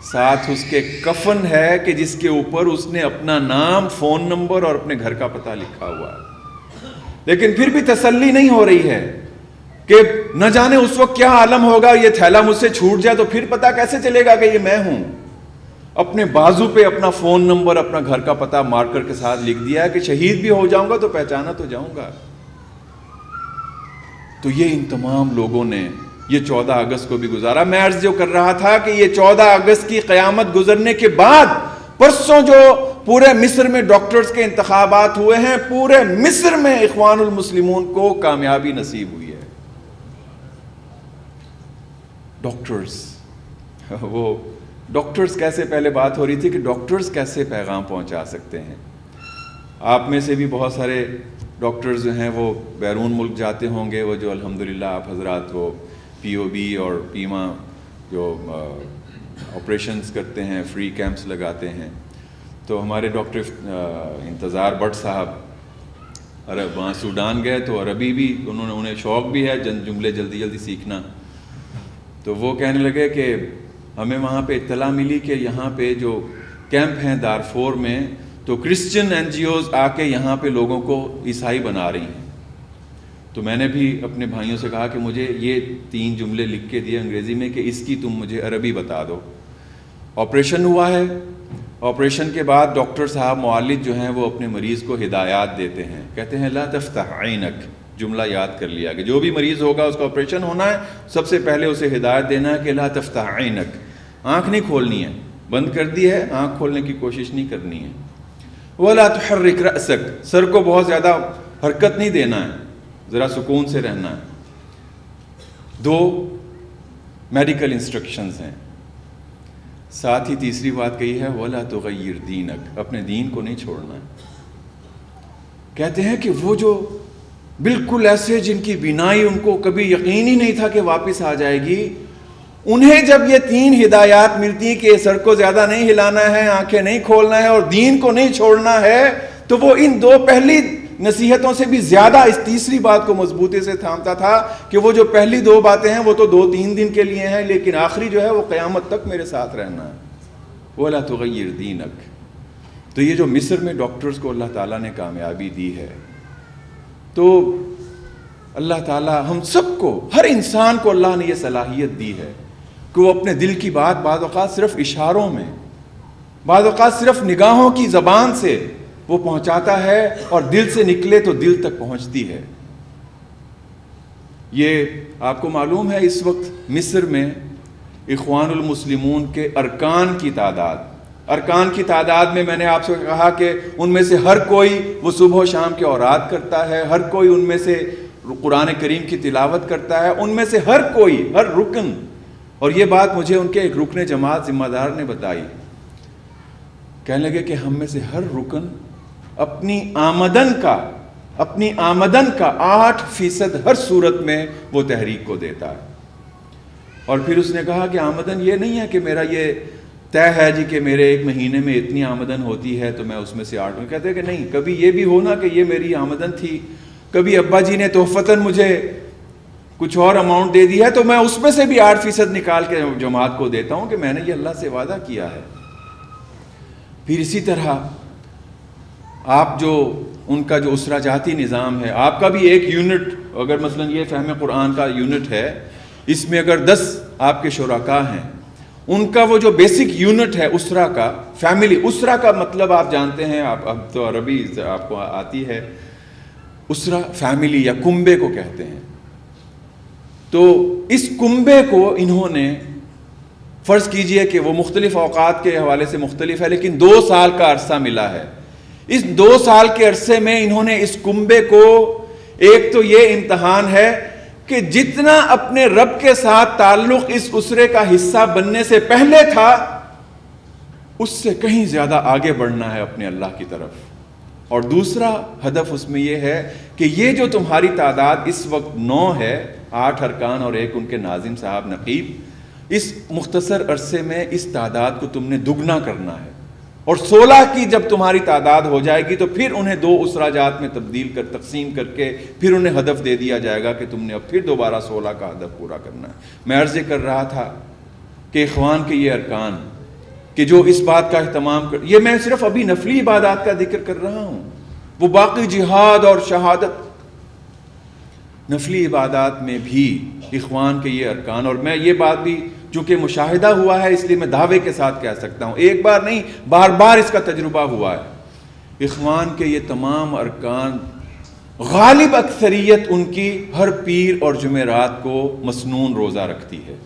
ساتھ اس کے کفن ہے کہ جس کے اوپر اس نے اپنا نام، فون نمبر اور اپنے گھر کا پتہ لکھا ہوا ہے. لیکن پھر بھی تسلی نہیں ہو رہی ہے کہ نہ جانے اس وقت کیا عالم ہوگا، یہ تھیلا مجھ سے چھوٹ جائے تو پھر پتہ کیسے چلے گا کہ یہ میں ہوں. اپنے بازو پہ اپنا فون نمبر، اپنا گھر کا پتہ مارکر کے ساتھ لکھ دیا ہے کہ شہید بھی ہو جاؤں گا تو پہچانا تو جاؤں گا. تو یہ ان تمام لوگوں نے یہ 14 اگست کو بھی گزارا. میں عرض جو کر رہا تھا کہ یہ 14 اگست کی قیامت گزرنے کے بعد پرسوں جو پورے مصر میں ڈاکٹرز کے انتخابات ہوئے ہیں، پورے مصر میں اخوان المسلمون کو کامیابی نصیب ہوئی ہے. ڈاکٹرز، وہ ڈاکٹرز کیسے، پہلے بات ہو رہی تھی کہ ڈاکٹرز کیسے پیغام پہنچا سکتے ہیں. آپ میں سے بھی بہت سارے ڈاکٹرز جو ہیں وہ بیرون ملک جاتے ہوں گے، وہ جو الحمدللہ آپ حضرات وہ POB اور پیما جو آپریشنز کرتے ہیں، فری کیمپس لگاتے ہیں. تو ہمارے ڈاکٹر انتظار بٹ صاحب وہاں سوڈان گئے تو عربی بھی انہیں شوق بھی ہے جملے جلدی جلدی سیکھنا. تو وہ کہنے لگے کہ ہمیں وہاں پہ اطلاع ملی کہ یہاں پہ جو کیمپ ہیں دارفور میں، تو کرسچن NGOز آ کے یہاں پہ لوگوں کو عیسائی بنا رہی ہیں. تو میں نے بھی اپنے بھائیوں سے کہا کہ مجھے یہ 3 جملے لکھ کے دیے انگریزی میں کہ اس کی تم مجھے عربی بتا دو. آپریشن ہوا ہے، آپریشن کے بعد ڈاکٹر صاحب معالج جو ہیں وہ اپنے مریض کو ہدایات دیتے ہیں، کہتے ہیں لا تفتح عینک. جملہ یاد کر لیا کہ جو بھی مریض ہوگا اس کا آپریشن ہونا ہے، سب سے پہلے اسے ہدایت دینا ہے کہ لا تفتح عینک، آنکھ نہیں کھولنی ہے، بند کر دی ہے، آنکھ کھولنے کی کوشش نہیں کرنی ہے. ولا تحرک رأسک، سر کو بہت زیادہ حرکت نہیں دینا ہے، ذرا سکون سے رہنا ہے. 2 میڈیکل انسٹرکشنز ہیں. ساتھ ہی تیسری بات کہی ہے ولا تغیر دینک، اپنے دین کو نہیں چھوڑنا ہے. کہتے ہیں کہ وہ جو بالکل ایسے جن کی بینائی ان کو کبھی یقین ہی نہیں تھا کہ واپس آ جائے گی، انہیں جب یہ 3 ہدایات ملتی کہ سر کو زیادہ نہیں ہلانا ہے، آنکھیں نہیں کھولنا ہے اور دین کو نہیں چھوڑنا ہے، تو وہ ان 2 پہلی نصیحتوں سے بھی زیادہ اس تیسری بات کو مضبوطی سے تھامتا تھا کہ وہ جو پہلی 2 باتیں ہیں وہ تو 2-3 دن کے لیے ہیں، لیکن آخری جو ہے وہ قیامت تک میرے ساتھ رہنا ہے. وَلَا تُغَيِّرْ دِينَكَ. تو یہ جو مصر میں ڈاکٹرز کو اللہ تعالیٰ نے کامیابی دی ہے، تو اللہ تعالیٰ ہم سب کو، ہر انسان کو اللہ نے یہ صلاحیت دی ہے کہ وہ اپنے دل کی بات بعض اوقات صرف اشاروں میں، بعض اوقات صرف نگاہوں کی زبان سے وہ پہنچاتا ہے، اور دل سے نکلے تو دل تک پہنچتی ہے. یہ آپ کو معلوم ہے اس وقت مصر میں اخوان المسلمون کے ارکان کی تعداد میں نے آپ سے کہا کہ ان میں سے ہر کوئی وہ صبح و شام کے اوراد کرتا ہے، ہر کوئی ان میں سے قرآن کریم کی تلاوت کرتا ہے، ان میں سے ہر کوئی، ہر رکن. اور یہ بات مجھے ان کے ایک رکن جماعت ذمہ دار نے بتائی. کہنے لگے کہ ہم میں سے ہر رکن اپنی آمدن کا 8% ہر صورت میں وہ تحریک کو دیتا ہے. اور پھر اس نے کہا کہ آمدن یہ نہیں ہے کہ میرا یہ طے ہے جی کہ میرے ایک مہینے میں اتنی آمدن ہوتی ہے تو میں اس میں سے 8 کہتے ہیں کہ نہیں، کبھی یہ بھی ہونا کہ یہ میری آمدن تھی، کبھی ابا جی نے تحفتاً مجھے کچھ اور اماؤنٹ دے دیا ہے تو میں اس میں سے بھی 8% نکال کے جماعت کو دیتا ہوں کہ میں نے یہ اللہ سے وعدہ کیا ہے. پھر اسی طرح آپ جو ان کا جو اسرہ جاتی نظام ہے، آپ کا بھی ایک یونٹ، اگر مثلا یہ فہم قرآن کا یونٹ ہے، اس میں اگر 10 آپ کے شرکاء ہیں، ان کا وہ جو بیسک یونٹ ہے اسرہ کا، فیملی، اسرہ کا مطلب آپ جانتے ہیں، اب تو عربی آپ کو آتی ہے، اسرہ فیملی یا کنبے کو کہتے ہیں. تو اس کنبے کو انہوں نے فرض کیجئے کہ وہ مختلف اوقات کے حوالے سے مختلف ہے، لیکن 2 سال کا عرصہ ملا ہے. اس 2 سال کے عرصے میں انہوں نے اس کنبے کو، ایک تو یہ امتحان ہے کہ جتنا اپنے رب کے ساتھ تعلق اس اسرے کا حصہ بننے سے پہلے تھا، اس سے کہیں زیادہ آگے بڑھنا ہے اپنے اللہ کی طرف. اور دوسرا ہدف اس میں یہ ہے کہ یہ جو تمہاری تعداد اس وقت 9 ہے، 8 ارکان اور ایک ان کے ناظم صاحب نقیب، اس مختصر عرصے میں اس تعداد کو تم نے دگنا کرنا ہے. اور 16 کی جب تمہاری تعداد ہو جائے گی تو پھر انہیں 2 اسرہ جات میں تقسیم کر کے پھر انہیں ہدف دے دیا جائے گا کہ تم نے اب پھر دوبارہ 16 کا ہدف پورا کرنا ہے. میں عرض کر رہا تھا کہ اخوان کے یہ ارکان کہ جو اس بات کا اہتمام یہ میں صرف ابھی نفلی عبادات کا ذکر کر رہا ہوں، وہ باقی جہاد اور شہادت، نفلی عبادات میں بھی اخوان کے یہ ارکان. اور میں یہ بات بھی چونکہ مشاہدہ ہوا ہے اس لیے میں دعوے کے ساتھ کہہ سکتا ہوں، ایک بار نہیں بار بار اس کا تجربہ ہوا ہے. اخوان کے یہ تمام ارکان، غالب اکثریت ان کی ہر پیر اور جمعرات کو مسنون روزہ رکھتی ہے.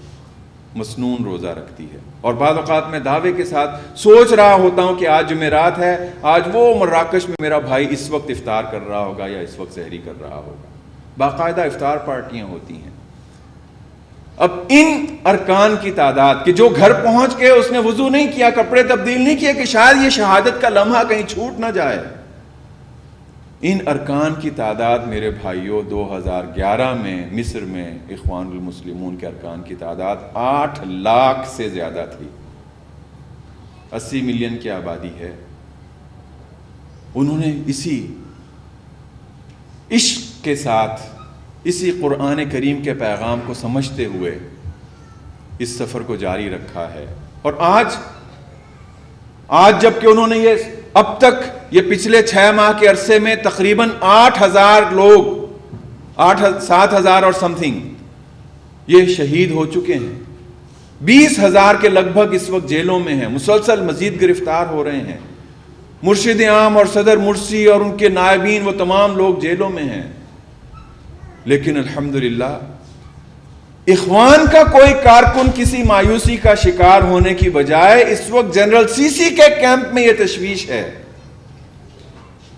اور بعض اوقات میں دعوے کے ساتھ سوچ رہا ہوتا ہوں کہ آج جمعرات ہے، آج وہ مراکش میں میرا بھائی اس وقت افطار کر رہا ہوگا یا اس وقت سحری کر رہا ہوگا. باقاعدہ افطار پارٹیاں ہوتی ہیں. اب ان ارکان کی تعداد کہ جو گھر پہنچ کے اس نے وضو نہیں کیا، کپڑے تبدیل نہیں کیے کہ شاید یہ شہادت کا لمحہ کہیں چھوٹ نہ جائے، ان ارکان کی تعداد میرے بھائیوں 2011 میں مصر میں اخوان المسلمون کے ارکان کی تعداد 8 لاکھ سے زیادہ تھی. 80 ملین کی آبادی ہے. انہوں نے اسی عشق کے ساتھ، اسی قرآن کریم کے پیغام کو سمجھتے ہوئے اس سفر کو جاری رکھا ہے. اور آج جب کہ انہوں نے یہ اب تک یہ پچھلے 6 ماہ کے عرصے میں تقریباً 8,000 لوگ، 7,000 اور سم تھنگ یہ شہید ہو چکے ہیں. 20,000 کے لگ بھگ اس وقت جیلوں میں ہیں، مسلسل مزید گرفتار ہو رہے ہیں. مرشد عام اور صدر مرسی اور ان کے نائبین وہ تمام لوگ جیلوں میں ہیں. لیکن الحمدللہ اخوان کا کوئی کارکن کسی مایوسی کا شکار ہونے کی بجائے اس وقت جنرل سیسی کے کیمپ میں یہ تشویش ہے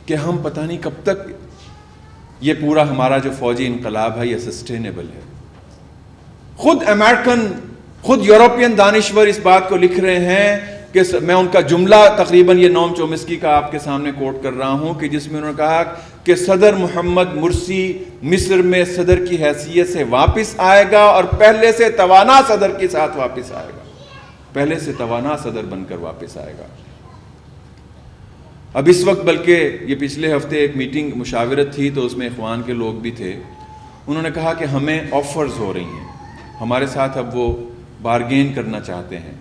کہ ہم پتہ نہیں کب تک یہ پورا ہمارا جو فوجی انقلاب ہے یہ سسٹینیبل ہے. خود یورپین دانشور اس بات کو لکھ رہے ہیں کہ میں ان کا جملہ تقریباً یہ نوم چومسکی کا آپ کے سامنے کوٹ کر رہا ہوں کہ جس میں انہوں نے کہا کہ صدر محمد مرسی مصر میں صدر کی حیثیت سے واپس آئے گا اور پہلے سے توانا صدر کے ساتھ واپس آئے گا، پہلے سے توانا صدر بن کر واپس آئے گا. اب اس وقت بلکہ یہ پچھلے ہفتے ایک میٹنگ مشاورت تھی تو اس میں اخوان کے لوگ بھی تھے. انہوں نے کہا کہ ہمیں آفرز ہو رہی ہیں، ہمارے ساتھ اب وہ بارگین کرنا چاہتے ہیں.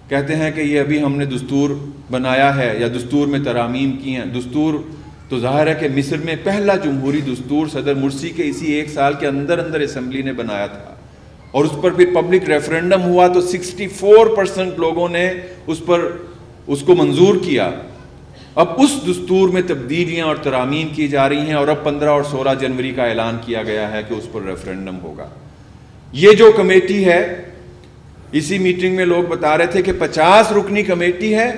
کہتے ہیں کہ یہ ابھی ہم نے دستور بنایا ہے یا دستور میں ترامیم کی ہیں. دستور تو ظاہر ہے کہ مصر میں پہلا جمہوری دستور صدر مرسی کے اسی 1 سال کے اندر اسمبلی نے بنایا تھا اور اس پر پھر پبلک ریفرینڈم ہوا تو 64% لوگوں نے اس کو منظور کیا. اب اس دستور میں تبدیلیاں اور ترامیم کی جا رہی ہیں، اور اب 15 اور 16 جنوری کا اعلان کیا گیا ہے کہ اس پر ریفرینڈم ہوگا۔ یہ جو کمیٹی ہے، اسی میٹنگ میں لوگ بتا رہے تھے کہ 50 رکنی کمیٹی ہے،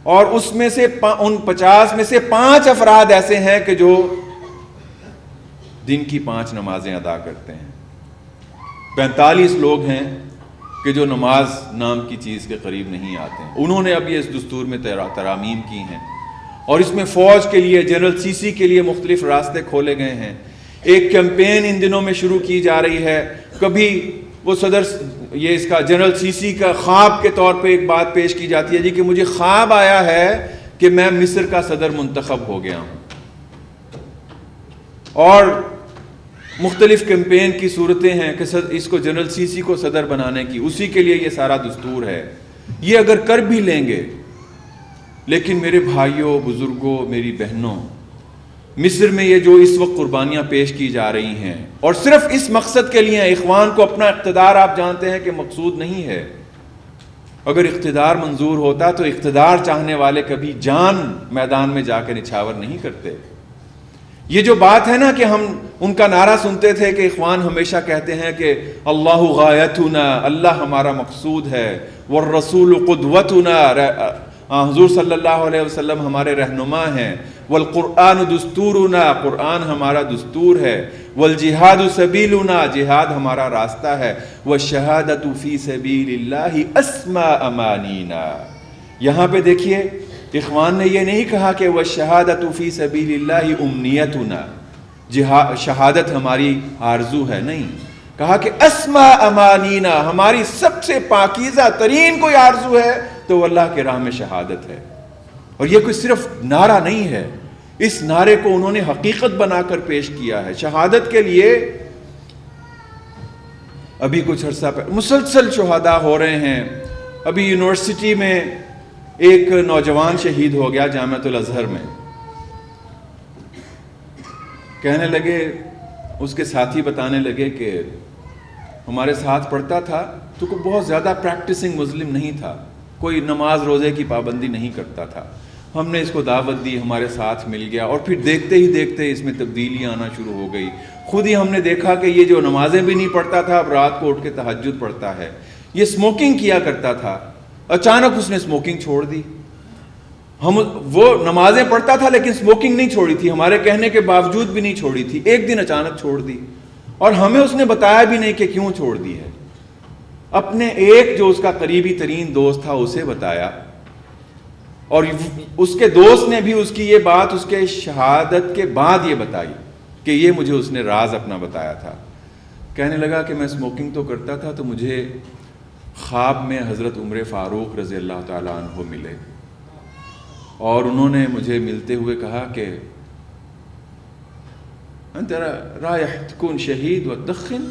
اور اس میں سے ان 50 میں سے 5 افراد ایسے ہیں کہ جو دن کی 5 نمازیں ادا کرتے ہیں، 45 لوگ ہیں کہ جو نماز نام کی چیز کے قریب نہیں آتے ہیں۔ انہوں نے اب یہ اس دستور میں ترامیم کی ہیں، اور اس میں فوج کے لیے، جنرل سی سی کے لیے مختلف راستے کھولے گئے ہیں۔ ایک کیمپین ان دنوں میں شروع کی جا رہی ہے، کبھی وہ یہ اس کا جنرل سی سی کا خواب کے طور پہ ایک بات پیش کی جاتی ہے جی کہ مجھے خواب آیا ہے کہ میں مصر کا صدر منتخب ہو گیا ہوں، اور مختلف کیمپین کی صورتیں ہیں کہ اس کو جنرل سی سی کو صدر بنانے کی، اسی کے لیے یہ سارا دستور ہے۔ یہ اگر کر بھی لیں گے، لیکن میرے بھائیوں، بزرگوں، میری بہنوں، مصر میں یہ جو اس وقت قربانیاں پیش کی جا رہی ہیں، اور صرف اس مقصد کے لیے، اخوان کو اپنا اقتدار آپ جانتے ہیں کہ مقصود نہیں ہے۔ اگر اقتدار منظور ہوتا تو اقتدار چاہنے والے کبھی جان میدان میں جا کے نچھاور نہیں کرتے۔ یہ جو بات ہے نا کہ ہم ان کا نعرہ سنتے تھے کہ اخوان ہمیشہ کہتے ہیں کہ اللہ غایتنا، اللہ ہمارا مقصود ہے، والرسول قدوتنا، حضور صلی اللہ علیہ وسلم ہمارے رہنما ہیں، والقرآن دستورنا، قرآن ہمارا دستور ہے، والجہاد سبیلنا، جہاد ہمارا راستہ ہے، والشہادۃ فی سبیل اللہ اسمی امانینا۔ یہاں پہ دیکھیے اخوان نے یہ نہیں کہا کہ والشہادۃ فی سبیل اللہ امنیتنا، شہادت ہماری آرزو ہے، نہیں، کہا کہ اسمی امانینا، ہماری سب سے پاکیزہ ترین کوئی آرزو ہے تو وہ اللہ کے راہ میں شہادت ہے۔ اور یہ کوئی صرف نعرہ نہیں ہے، اس نعرے کو انہوں نے حقیقت بنا کر پیش کیا ہے۔ شہادت کے لیے ابھی کچھ عرصہ پہلے مسلسل شہداء ہو رہے ہیں۔ ابھی یونیورسٹی میں ایک نوجوان شہید ہو گیا جامعۃ الازہر میں، کہنے لگے، اس کے ساتھی بتانے لگے کہ ہمارے ساتھ پڑھتا تھا تو کوئی بہت زیادہ پریکٹسنگ مسلم نہیں تھا، کوئی نماز روزے کی پابندی نہیں کرتا تھا، ہم نے اس کو دعوت دی، ہمارے ساتھ مل گیا، اور پھر دیکھتے ہی دیکھتے اس میں تبدیلیاں آنا شروع ہو گئی۔ خود ہی ہم نے دیکھا کہ یہ جو نمازیں بھی نہیں پڑھتا تھا، اب رات کو اٹھ کے تہجد پڑھتا ہے۔ یہ اسموکنگ کیا کرتا تھا، اچانک اس نے اسموکنگ چھوڑ دی۔ وہ نمازیں پڑھتا تھا لیکن اسموکنگ نہیں چھوڑی تھی، ہمارے کہنے کے باوجود بھی نہیں چھوڑی تھی، ایک دن اچانک چھوڑ دی، اور ہمیں اس نے بتایا بھی نہیں کہ کیوں چھوڑ دی ہے۔ اپنے ایک جو اس کا قریبی ترین دوست تھا اسے بتایا، اور اس کے دوست نے بھی اس کی یہ بات اس کے شہادت کے بعد یہ بتائی کہ یہ مجھے اس نے راز اپنا بتایا تھا۔ کہنے لگا کہ میں اسموکنگ تو کرتا تھا تو مجھے خواب میں حضرت عمر فاروق رضی اللہ تعالیٰ عنہ ملے، اور انہوں نے مجھے ملتے ہوئے کہا کہ انت رايح تكون شهيد وتدخن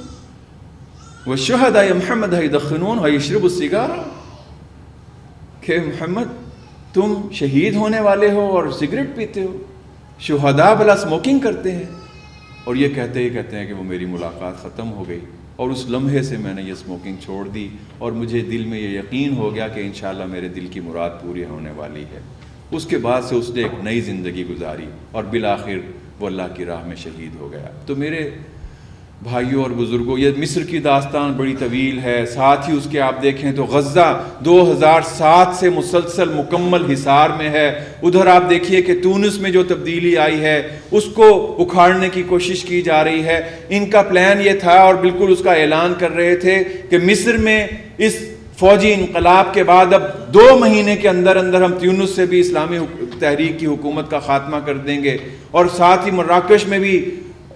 والشهداء يا محمد يدخنون ويشربوا السيجارة، کہ محمد تم شہید ہونے والے ہو اور سگریٹ پیتے ہو، شہداء بلا اسموکنگ کرتے ہیں۔ اور یہ کہتے ہیں کہ وہ میری ملاقات ختم ہو گئی، اور اس لمحے سے میں نے یہ اسموکنگ چھوڑ دی، اور مجھے دل میں یہ یقین ہو گیا کہ انشاءاللہ میرے دل کی مراد پوری ہونے والی ہے۔ اس کے بعد سے اس نے ایک نئی زندگی گزاری، اور بالآخر وہ اللہ کی راہ میں شہید ہو گیا۔ تو میرے بھائیوں اور بزرگوں، یہ مصر کی داستان بڑی طویل ہے، ساتھ ہی اس کے آپ دیکھیں تو غزہ 2007 سے مسلسل مکمل حصار میں ہے۔ ادھر آپ دیکھیے کہ تونس میں جو تبدیلی آئی ہے اس کو اکھاڑنے کی کوشش کی جا رہی ہے۔ ان کا پلان یہ تھا، اور بالکل اس کا اعلان کر رہے تھے کہ مصر میں اس فوجی انقلاب کے بعد اب 2 مہینے کے اندر اندر ہم تیونس سے بھی اسلامی تحریک کی حکومت کا خاتمہ کر دیں گے، اور ساتھ ہی مراکش میں بھی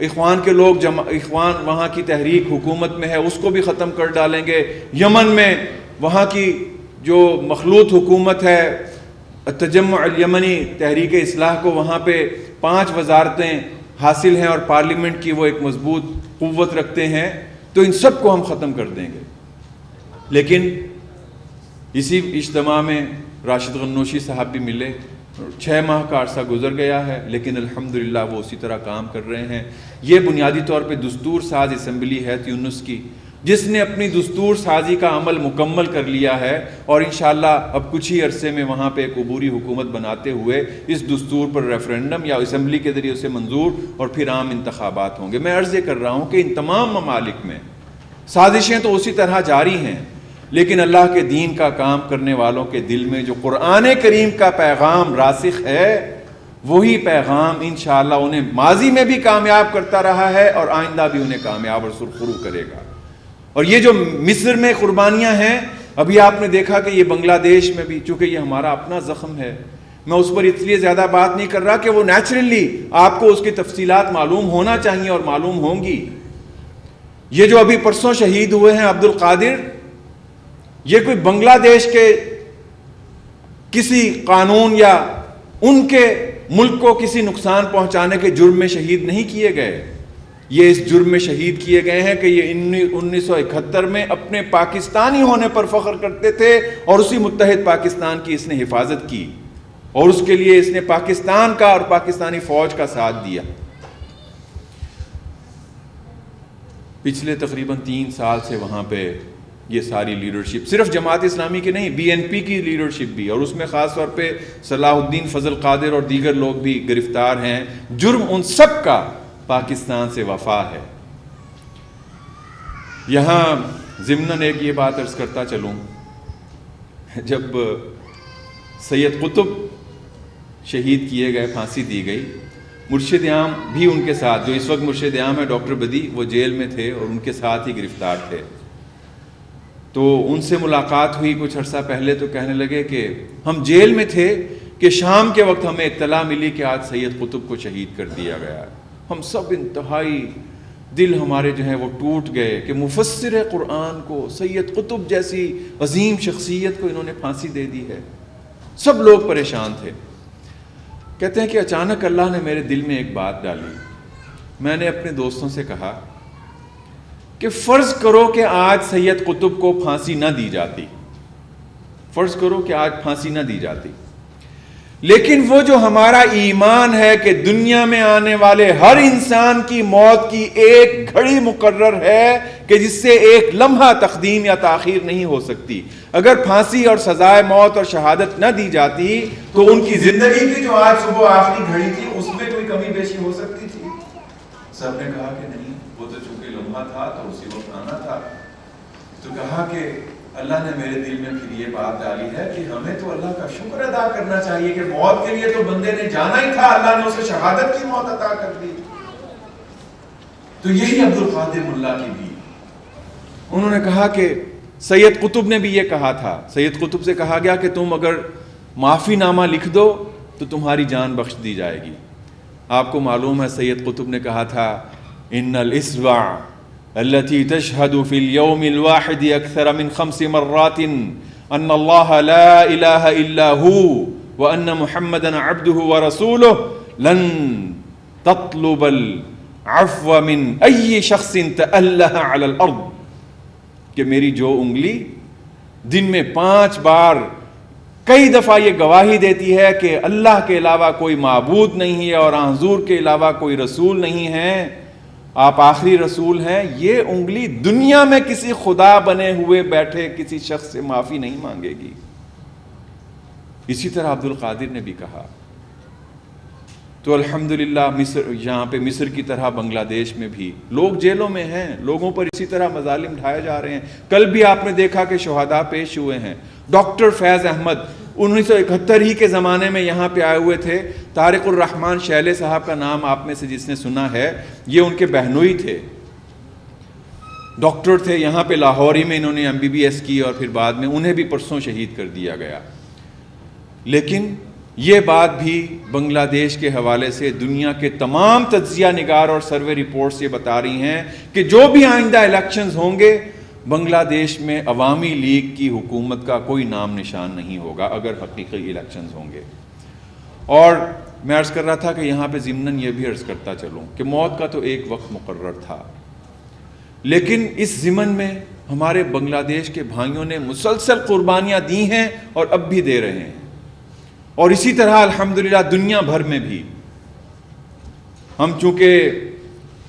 اخوان کے لوگ اخوان وہاں کی تحریک حکومت میں ہے اس کو بھی ختم کر ڈالیں گے۔ یمن میں وہاں کی جو مخلوط حکومت ہے التجمع الیمنی تحریک اصلاح کو، وہاں پہ 5 وزارتیں حاصل ہیں اور پارلیمنٹ کی وہ ایک مضبوط قوت رکھتے ہیں، تو ان سب کو ہم ختم کر دیں گے۔ لیکن اسی اجتماع میں راشد غنوشی صاحب بھی ملے، 6 ماہ کا عرصہ گزر گیا ہے، لیکن الحمدللہ وہ اسی طرح کام کر رہے ہیں۔ یہ بنیادی طور پہ دستور ساز اسمبلی ہے تیونس کی، جس نے اپنی دستور سازی کا عمل مکمل کر لیا ہے اور انشاءاللہ اب کچھ ہی عرصے میں وہاں پہ ایک عبوری حکومت بناتے ہوئے اس دستور پر ریفرینڈم یا اسمبلی کے ذریعے اسے منظور اور پھر عام انتخابات ہوں گے۔ میں عرض یہ کر رہا ہوں کہ ان تمام ممالک میں سازشیں تو اسی طرح جاری ہیں، لیکن اللہ کے دین کا کام کرنے والوں کے دل میں جو قرآن کریم کا پیغام راسخ ہے، وہی پیغام انشاءاللہ انہیں ماضی میں بھی کامیاب کرتا رہا ہے اور آئندہ بھی انہیں کامیاب اور سرخرو کرے گا۔ اور یہ جو مصر میں قربانیاں ہیں، ابھی آپ نے دیکھا کہ یہ بنگلہ دیش میں بھی، چونکہ یہ ہمارا اپنا زخم ہے، میں اس پر اس لیے زیادہ بات نہیں کر رہا کہ وہ نیچرلی آپ کو اس کی تفصیلات معلوم ہونا چاہیے اور معلوم ہوں گی۔ یہ جو ابھی پرسوں شہید ہوئے ہیں عبد القادر، یہ کوئی بنگلہ دیش کے کسی قانون یا ان کے ملک کو کسی نقصان پہنچانے کے جرم میں شہید نہیں کیے گئے، یہ اس جرم میں شہید کیے گئے ہیں کہ یہ 1971 میں اپنے پاکستانی ہونے پر فخر کرتے تھے اور اسی متحد پاکستان کی اس نے حفاظت کی اور اس کے لیے اس نے پاکستان کا اور پاکستانی فوج کا ساتھ دیا۔ پچھلے تقریباً 3 سال سے وہاں پہ یہ ساری لیڈرشپ، صرف جماعت اسلامی کی نہیں، BNP کی لیڈرشپ بھی، اور اس میں خاص طور پہ صلاح الدین فضل قادر اور دیگر لوگ بھی گرفتار ہیں۔ جرم ان سب کا پاکستان سے وفا ہے۔ یہاں ضمناً ایک یہ بات عرض کرتا چلوں، جب سید قطب شہید کیے گئے، پھانسی دی گئی، مرشد عام بھی ان کے ساتھ، جو اس وقت مرشد عام ہے ڈاکٹر بدی، وہ جیل میں تھے اور ان کے ساتھ ہی گرفتار تھے۔ تو ان سے ملاقات ہوئی کچھ عرصہ پہلے، تو کہنے لگے کہ ہم جیل میں تھے کہ شام کے وقت ہمیں اطلاع ملی کہ آج سید قطب کو شہید کر دیا گیا ہے۔ ہم سب انتہائی دل ہمارے جو ہیں وہ ٹوٹ گئے کہ مفسر قرآن کو، سید قطب جیسی عظیم شخصیت کو انہوں نے پھانسی دے دی ہے۔ سب لوگ پریشان تھے۔ کہتے ہیں کہ اچانک اللہ نے میرے دل میں ایک بات ڈالی۔ میں نے اپنے دوستوں سے کہا کہ فرض کرو کہ آج سید قطب کو پھانسی نہ دی جاتی، فرض کرو کہ آج پھانسی نہ دی جاتی، لیکن وہ جو ہمارا ایمان ہے کہ دنیا میں آنے والے ہر انسان کی موت کی ایک گھڑی مقرر ہے کہ جس سے ایک لمحہ تقدیم یا تاخیر نہیں ہو سکتی، اگر پھانسی اور سزائے موت اور شہادت نہ دی جاتی تو ان کی زندگی کی جو آج صبح آخری گھڑی تھی اس میں کوئی کمی بیشی ہو سکتی تھی؟ سب نے کہا کہ نہیں، وہ تو چونکہ لمحہ تھا تو اسی وقت آنا تھا۔ تو کہا کہ اللہ نے میرے دل میں پھر یہ بات ڈالی ہے کہ ہمیں تو اللہ کا شکر ادا کرنا چاہیے کہ موت کے لیے تو بندے نے جانا ہی تھا، اللہ نے اسے شہادت کی موت عطا کر دی۔ تو یہی عبد القادر ملا کی بھی، انہوں نے کہا کہ سید قطب نے بھی یہ کہا تھا، سید قطب سے کہا گیا کہ تم اگر معافی نامہ لکھ دو تو تمہاری جان بخش دی جائے گی۔ آپ کو معلوم ہے سید قطب نے کہا تھا ان الاسبع التي تشهد في اليوم الواحد اكثر من 5 مرات ان الله لا اله الا هو وان محمدا عبده ورسوله لن تطلب العفو من اي شخص تأله على الارض، کہ میری جو انگلی دن میں 5 بار کئی دفعہ یہ گواہی دیتی ہے کہ اللہ کے علاوہ کوئی معبود نہیں ہے اور حضور کے علاوہ کوئی رسول نہیں ہے، آپ آخری رسول ہیں، یہ انگلی دنیا میں کسی خدا بنے ہوئے بیٹھے کسی شخص سے معافی نہیں مانگے گی۔ اسی طرح عبد القادر نے بھی کہا۔ تو الحمدللہ مصر، یہاں پہ مصر کی طرح بنگلہ دیش میں بھی لوگ جیلوں میں ہیں، لوگوں پر اسی طرح مظالم ڈھائے جا رہے ہیں۔ کل بھی آپ نے دیکھا کہ شہداء پیش ہوئے ہیں۔ ڈاکٹر فیض احمد 1971 ہی کے زمانے میں یہاں پہ آئے ہوئے تھے۔ طارق الرحمن شیلے صاحب کا نام آپ میں سے جس نے سنا ہے، یہ ان کے بہنوئی تھے، ڈاکٹر تھے، یہاں پہ لاہور ہی میں انہوں نے MBBS کی اور پھر بعد میں انہیں بھی پرسوں شہید کر دیا گیا۔ لیکن یہ بات بھی بنگلہ دیش کے حوالے سے دنیا کے تمام تجزیہ نگار اور سروے رپورٹس یہ بتا رہی ہیں کہ جو بھی آئندہ الیکشنز ہوں گے، بنگلہ دیش میں عوامی لیگ کی حکومت کا کوئی نام نشان نہیں ہوگا اگر حقیقی الیکشنز ہوں گے۔ اور میں عرض کر رہا تھا کہ یہاں پہ ضمناً یہ بھی عرض کرتا چلوں کہ موت کا تو ایک وقت مقرر تھا، لیکن اس ضمن میں ہمارے بنگلہ دیش کے بھائیوں نے مسلسل قربانیاں دی ہیں اور اب بھی دے رہے ہیں، اور اسی طرح الحمدللہ دنیا بھر میں بھی۔ ہم چونکہ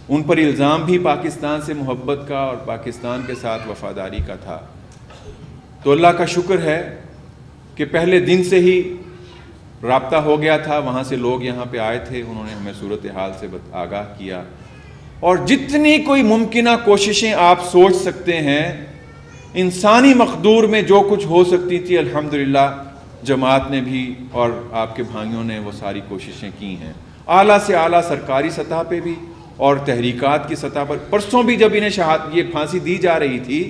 ان پر الزام بھی پاکستان سے محبت کا اور پاکستان کے ساتھ وفاداری کا تھا. تو اللہ کا شکر ہے کہ پہلے دن سے ہی رابطہ ہو گیا تھا. وہاں سے لوگ یہاں پہ آئے تھے, انہوں نے ہمیں صورتحال سے آگاہ کیا, اور جتنی کوئی ممکنہ کوششیں آپ سوچ سکتے ہیں انسانی مقدور میں جو کچھ ہو سکتی تھی, الحمدللہ جماعت نے بھی اور آپ کے بھائیوں نے وہ ساری کوششیں کی ہیں. اعلیٰ سے اعلیٰ سرکاری سطح پہ بھی اور تحریکات کی سطح پر. پرسوں بھی جب انہیں یہ پھانسی دی جا رہی تھی,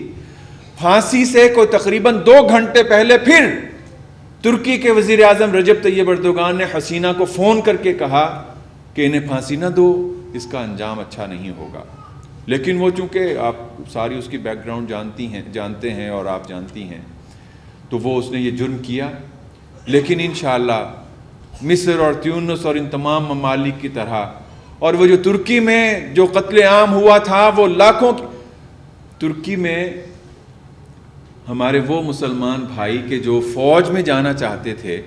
پھانسی سے کوئی تقریباً 2 گھنٹے پہلے پھر ترکی کے وزیر اعظم رجب طیب اردوغان نے حسینہ کو فون کر کے کہا کہ انہیں پھانسی نہ دو, اس کا انجام اچھا نہیں ہوگا. لیکن وہ چونکہ آپ ساری اس کی بیک گراؤنڈ جانتے ہیں اور آپ جانتی ہیں, تو وہ اس نے یہ جرم کیا. لیکن انشاءاللہ مصر اور تیونس اور ان تمام ممالک کی طرح, اور وہ جو ترکی میں جو قتل عام ہوا تھا وہ لاکھوں ترکی میں ہمارے وہ مسلمان بھائی کے جو فوج میں جانا چاہتے تھے,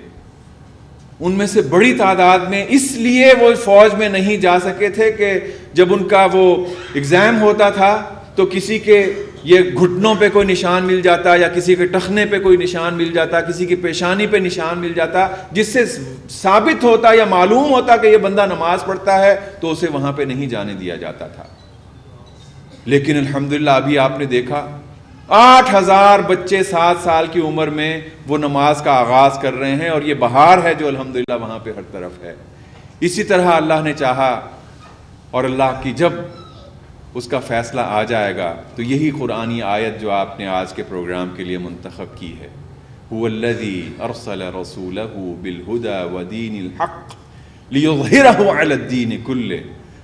ان میں سے بڑی تعداد میں اس لیے وہ فوج میں نہیں جا سکے تھے کہ جب ان کا وہ ایگزام ہوتا تھا تو کسی کے یہ گھٹنوں پہ کوئی نشان مل جاتا, یا کسی کے ٹخنے پہ کوئی نشان مل جاتا, کسی کی پیشانی پہ نشان مل جاتا, جس سے ثابت ہوتا یا معلوم ہوتا کہ یہ بندہ نماز پڑھتا ہے, تو اسے وہاں پہ نہیں جانے دیا جاتا تھا. لیکن الحمدللہ ابھی آپ نے دیکھا 8,000 بچے 7 سال کی عمر میں وہ نماز کا آغاز کر رہے ہیں, اور یہ بہار ہے جو الحمدللہ وہاں پہ ہر طرف ہے. اسی طرح اللہ نے چاہا اور اللہ کی جب اس کا فیصلہ آ جائے گا تو یہی قرآنی آیت جو آپ نے آج کے پروگرام کے لیے منتخب کی ہے, هو الذی ارسل رسولہ بالہدی ودین الحق لیظہرہ علی الدین کلہ.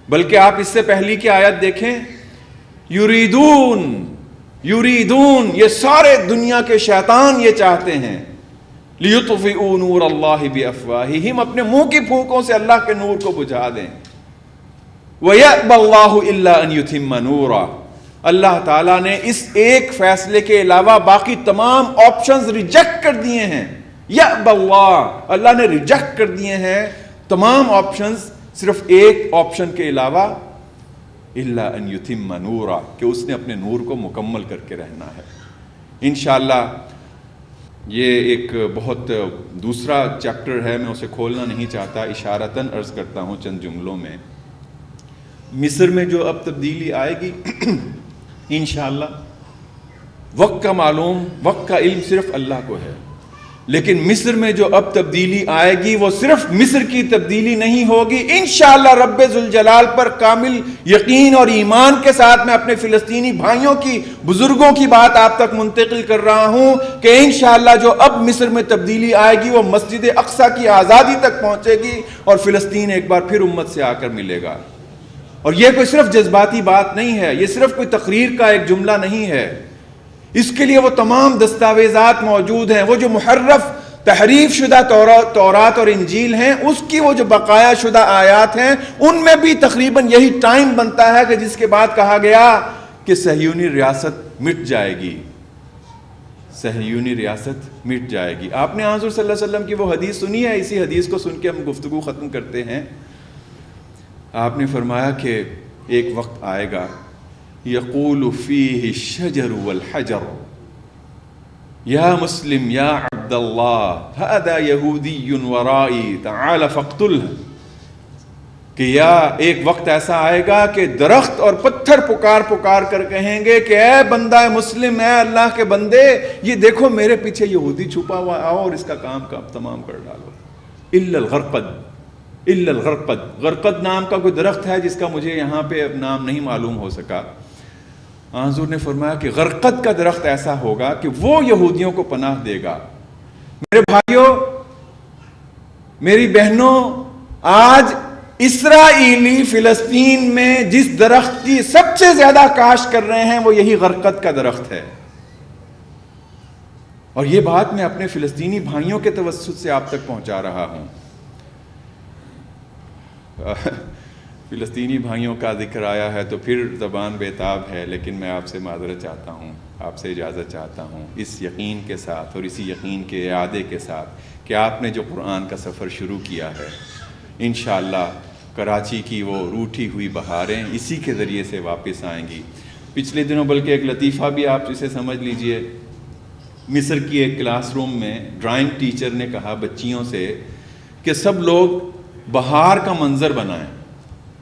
بلکہ آپ اس سے پہلی کی آیت دیکھیں, یریدون یہ سارے دنیا کے شیطان یہ چاہتے ہیں, لیطفئوا نور اللہ بافواہہم اپنے منہ کی پھونکوں سے اللہ کے نور کو بجھا دیں. وَيَأْبَى اللَّهُ إِلَّا أَن يُتِمَّ نُورًا. اللہ تعالیٰ نے اس ایک فیصلے کے علاوہ باقی تمام آپشنز ریجیکٹ کر دیے ہیں. یأبى اللہ, اللہ نے ریجیکٹ کر دیے ہیں تمام آپشنز, صرف ایک آپشن کے علاوہ, إِلَّا أَن يُتِمَّ نُورًا, کہ اس نے اپنے نور کو مکمل کر کے رہنا ہے. انشاءاللہ یہ ایک بہت دوسرا چیپٹر ہے, میں اسے کھولنا نہیں چاہتا, اشارتاً عرض کرتا ہوں چند جملوں میں. مصر میں جو اب تبدیلی آئے گی انشاءاللہ, وقت کا معلوم, وقت کا علم صرف اللہ کو ہے, لیکن مصر میں جو اب تبدیلی آئے گی وہ صرف مصر کی تبدیلی نہیں ہوگی. انشاءاللہ رب ذوالجلال پر کامل یقین اور ایمان کے ساتھ میں اپنے فلسطینی بھائیوں کی, بزرگوں کی بات آپ تک منتقل کر رہا ہوں کہ انشاءاللہ جو اب مصر میں تبدیلی آئے گی وہ مسجد اقصیٰ کی آزادی تک پہنچے گی, اور فلسطین ایک بار پھر امت سے آ کر ملے گا. اور یہ کوئی صرف جذباتی بات نہیں ہے, یہ صرف کوئی تقریر کا ایک جملہ نہیں ہے, اس کے لیے وہ تمام دستاویزات موجود ہیں. وہ جو محرف تحریف شدہ تورات اور انجیل ہیں, اس کی وہ جو بقایا شدہ آیات ہیں, ان میں بھی تقریباً یہی ٹائم بنتا ہے کہ جس کے بعد کہا گیا کہ صہیونی ریاست مٹ جائے گی, صہیونی ریاست مٹ جائے گی. آپ نے حضور صلی اللہ علیہ وسلم کی وہ حدیث سنی ہے, اسی حدیث کو سن کے ہم گفتگو ختم کرتے ہیں. آپ نے فرمایا کہ ایک وقت آئے گا, یقول فیہ الشجر والحجر یا مسلم یا عبد اللہ ھذا یہودی ورائی تعال فاقتلہ. کہ یا ایک وقت ایسا آئے گا کہ درخت اور پتھر پکار کر کہیں گے کہ اے بندہ مسلم, اے اللہ کے بندے, یہ دیکھو میرے پیچھے یہودی چھپا ہوا, آؤ اور اس کا کام تمام کر ڈالو. الا الغرقد, الا الغرقد, غرقد نام کا کوئی درخت ہے جس کا مجھے یہاں پہ نام نہیں معلوم ہو سکا. حضور نے فرمایا کہ غرقد کا درخت ایسا ہوگا کہ وہ یہودیوں کو پناہ دے گا. میرے بھائیوں, میری بہنوں, آج اسرائیلی فلسطین میں جس درخت کی سب سے زیادہ کاشت کر رہے ہیں وہ یہی غرقد کا درخت ہے. اور یہ بات میں اپنے فلسطینی بھائیوں کے توسط سے آپ تک پہنچا رہا ہوں. فلسطینی بھائیوں کا ذکر آیا ہے تو پھر زبان بےتاب ہے, لیکن میں آپ سے معذرت چاہتا ہوں, آپ سے اجازت چاہتا ہوں, اس یقین کے ساتھ اور اسی یقین کے اعادے کے ساتھ کہ آپ نے جو قرآن کا سفر شروع کیا ہے, انشاءاللہ کراچی کی وہ روٹھی ہوئی بہاریں اسی کے ذریعے سے واپس آئیں گی۔ پچھلے دنوں بلکہ ایک لطیفہ بھی آپ اسے سمجھ لیجئے، مصر کی ایک کلاس روم میں ڈرائنگ ٹیچر نے کہا بچیوں سے کہ سب لوگ بہار کا منظر بنائیں،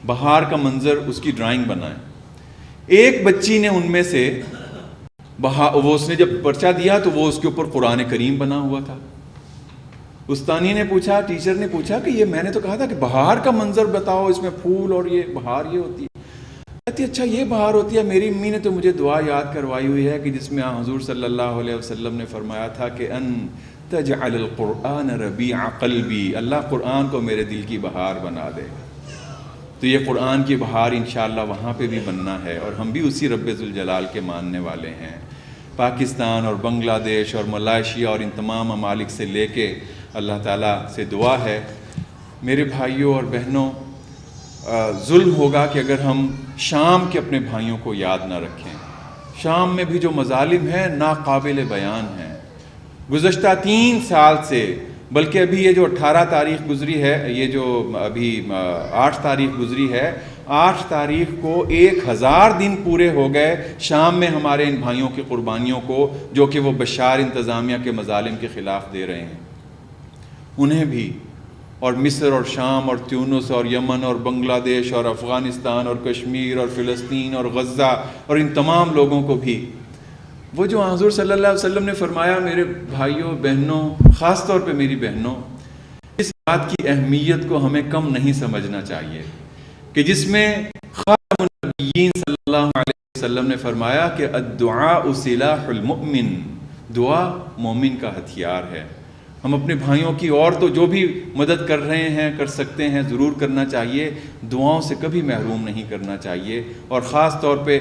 بہار کا منظر اس کی ڈرائنگ بنائیں۔ ایک بچی نے ان میں سے وہ اس نے جب پرچہ دیا تو وہ اس کے اوپر قرآن کریم بنا ہوا تھا۔ استانی نے پوچھا، ٹیچر نے پوچھا کہ یہ میں نے تو کہا تھا کہ بہار کا منظر بتاؤ، اس میں پھول اور یہ بہار یہ ہوتی ہے۔ کہتی اچھا یہ بہار ہوتی ہے، میری امی نے تو مجھے دعا یاد کروائی ہوئی ہے کہ جس میں حضور صلی اللہ علیہ وسلم نے فرمایا تھا کہ ان تجعل القرآن ربیع قلبی، اللہ قرآن کو میرے دل کی بہار بنا دے۔ تو یہ قرآن کی بہار انشاءاللہ وہاں پہ بھی بننا ہے، اور ہم بھی اسی رب ذوالجلال کے ماننے والے ہیں۔ پاکستان اور بنگلہ دیش اور ملائیشیا اور ان تمام ممالک سے لے کے اللہ تعالیٰ سے دعا ہے میرے بھائیوں اور بہنوں، ظلم ہوگا کہ اگر ہم شام کے اپنے بھائیوں کو یاد نہ رکھیں۔ شام میں بھی جو مظالم ہیں ناقابل بیان ہیں۔ گزشتہ 3 سال سے، بلکہ ابھی یہ جو 18 تاریخ گزری ہے، یہ جو ابھی 8 تاریخ گزری ہے، 8 تاریخ کو 1000 دن پورے ہو گئے شام میں ہمارے ان بھائیوں کی قربانیوں کو، جو کہ وہ بشار انتظامیہ کے مظالم کے خلاف دے رہے ہیں۔ انہیں بھی، اور مصر اور شام اور تیونس اور یمن اور بنگلہ دیش اور افغانستان اور کشمیر اور فلسطین اور غزہ اور ان تمام لوگوں کو بھی، وہ جو حضور صلی اللہ علیہ وسلم نے فرمایا میرے بھائیوں بہنوں، خاص طور پہ میری بہنوں، اس بات کی اہمیت کو ہمیں کم نہیں سمجھنا چاہیے کہ جس میں خاتم النبیین صلی اللہ علیہ وسلم نے فرمایا کہ الدعاء سلاح المؤمن، دعا مومن کا ہتھیار ہے۔ ہم اپنے بھائیوں کی اور تو جو بھی مدد کر رہے ہیں، کر سکتے ہیں، ضرور کرنا چاہیے، دعاؤں سے کبھی محروم نہیں کرنا چاہیے۔ اور خاص طور پہ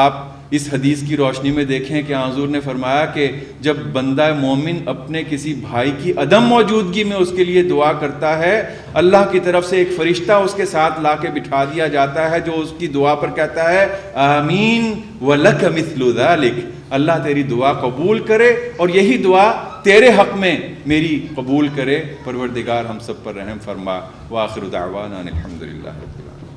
آپ اس حدیث کی روشنی میں دیکھیں کہ حضور نے فرمایا کہ جب بندہ مومن اپنے کسی بھائی کی عدم موجودگی میں اس کے لیے دعا کرتا ہے، اللہ کی طرف سے ایک فرشتہ اس کے ساتھ لا کے بٹھا دیا جاتا ہے جو اس کی دعا پر کہتا ہے آمین وَلَكَ مِثْلُ ذَلِكَ، اللہ تیری دعا قبول کرے اور یہی دعا تیرے حق میں میری قبول کرے۔ پروردگار ہم سب پر رحم فرما۔ وآخر دعوانا الحمدللہ رب العالمین۔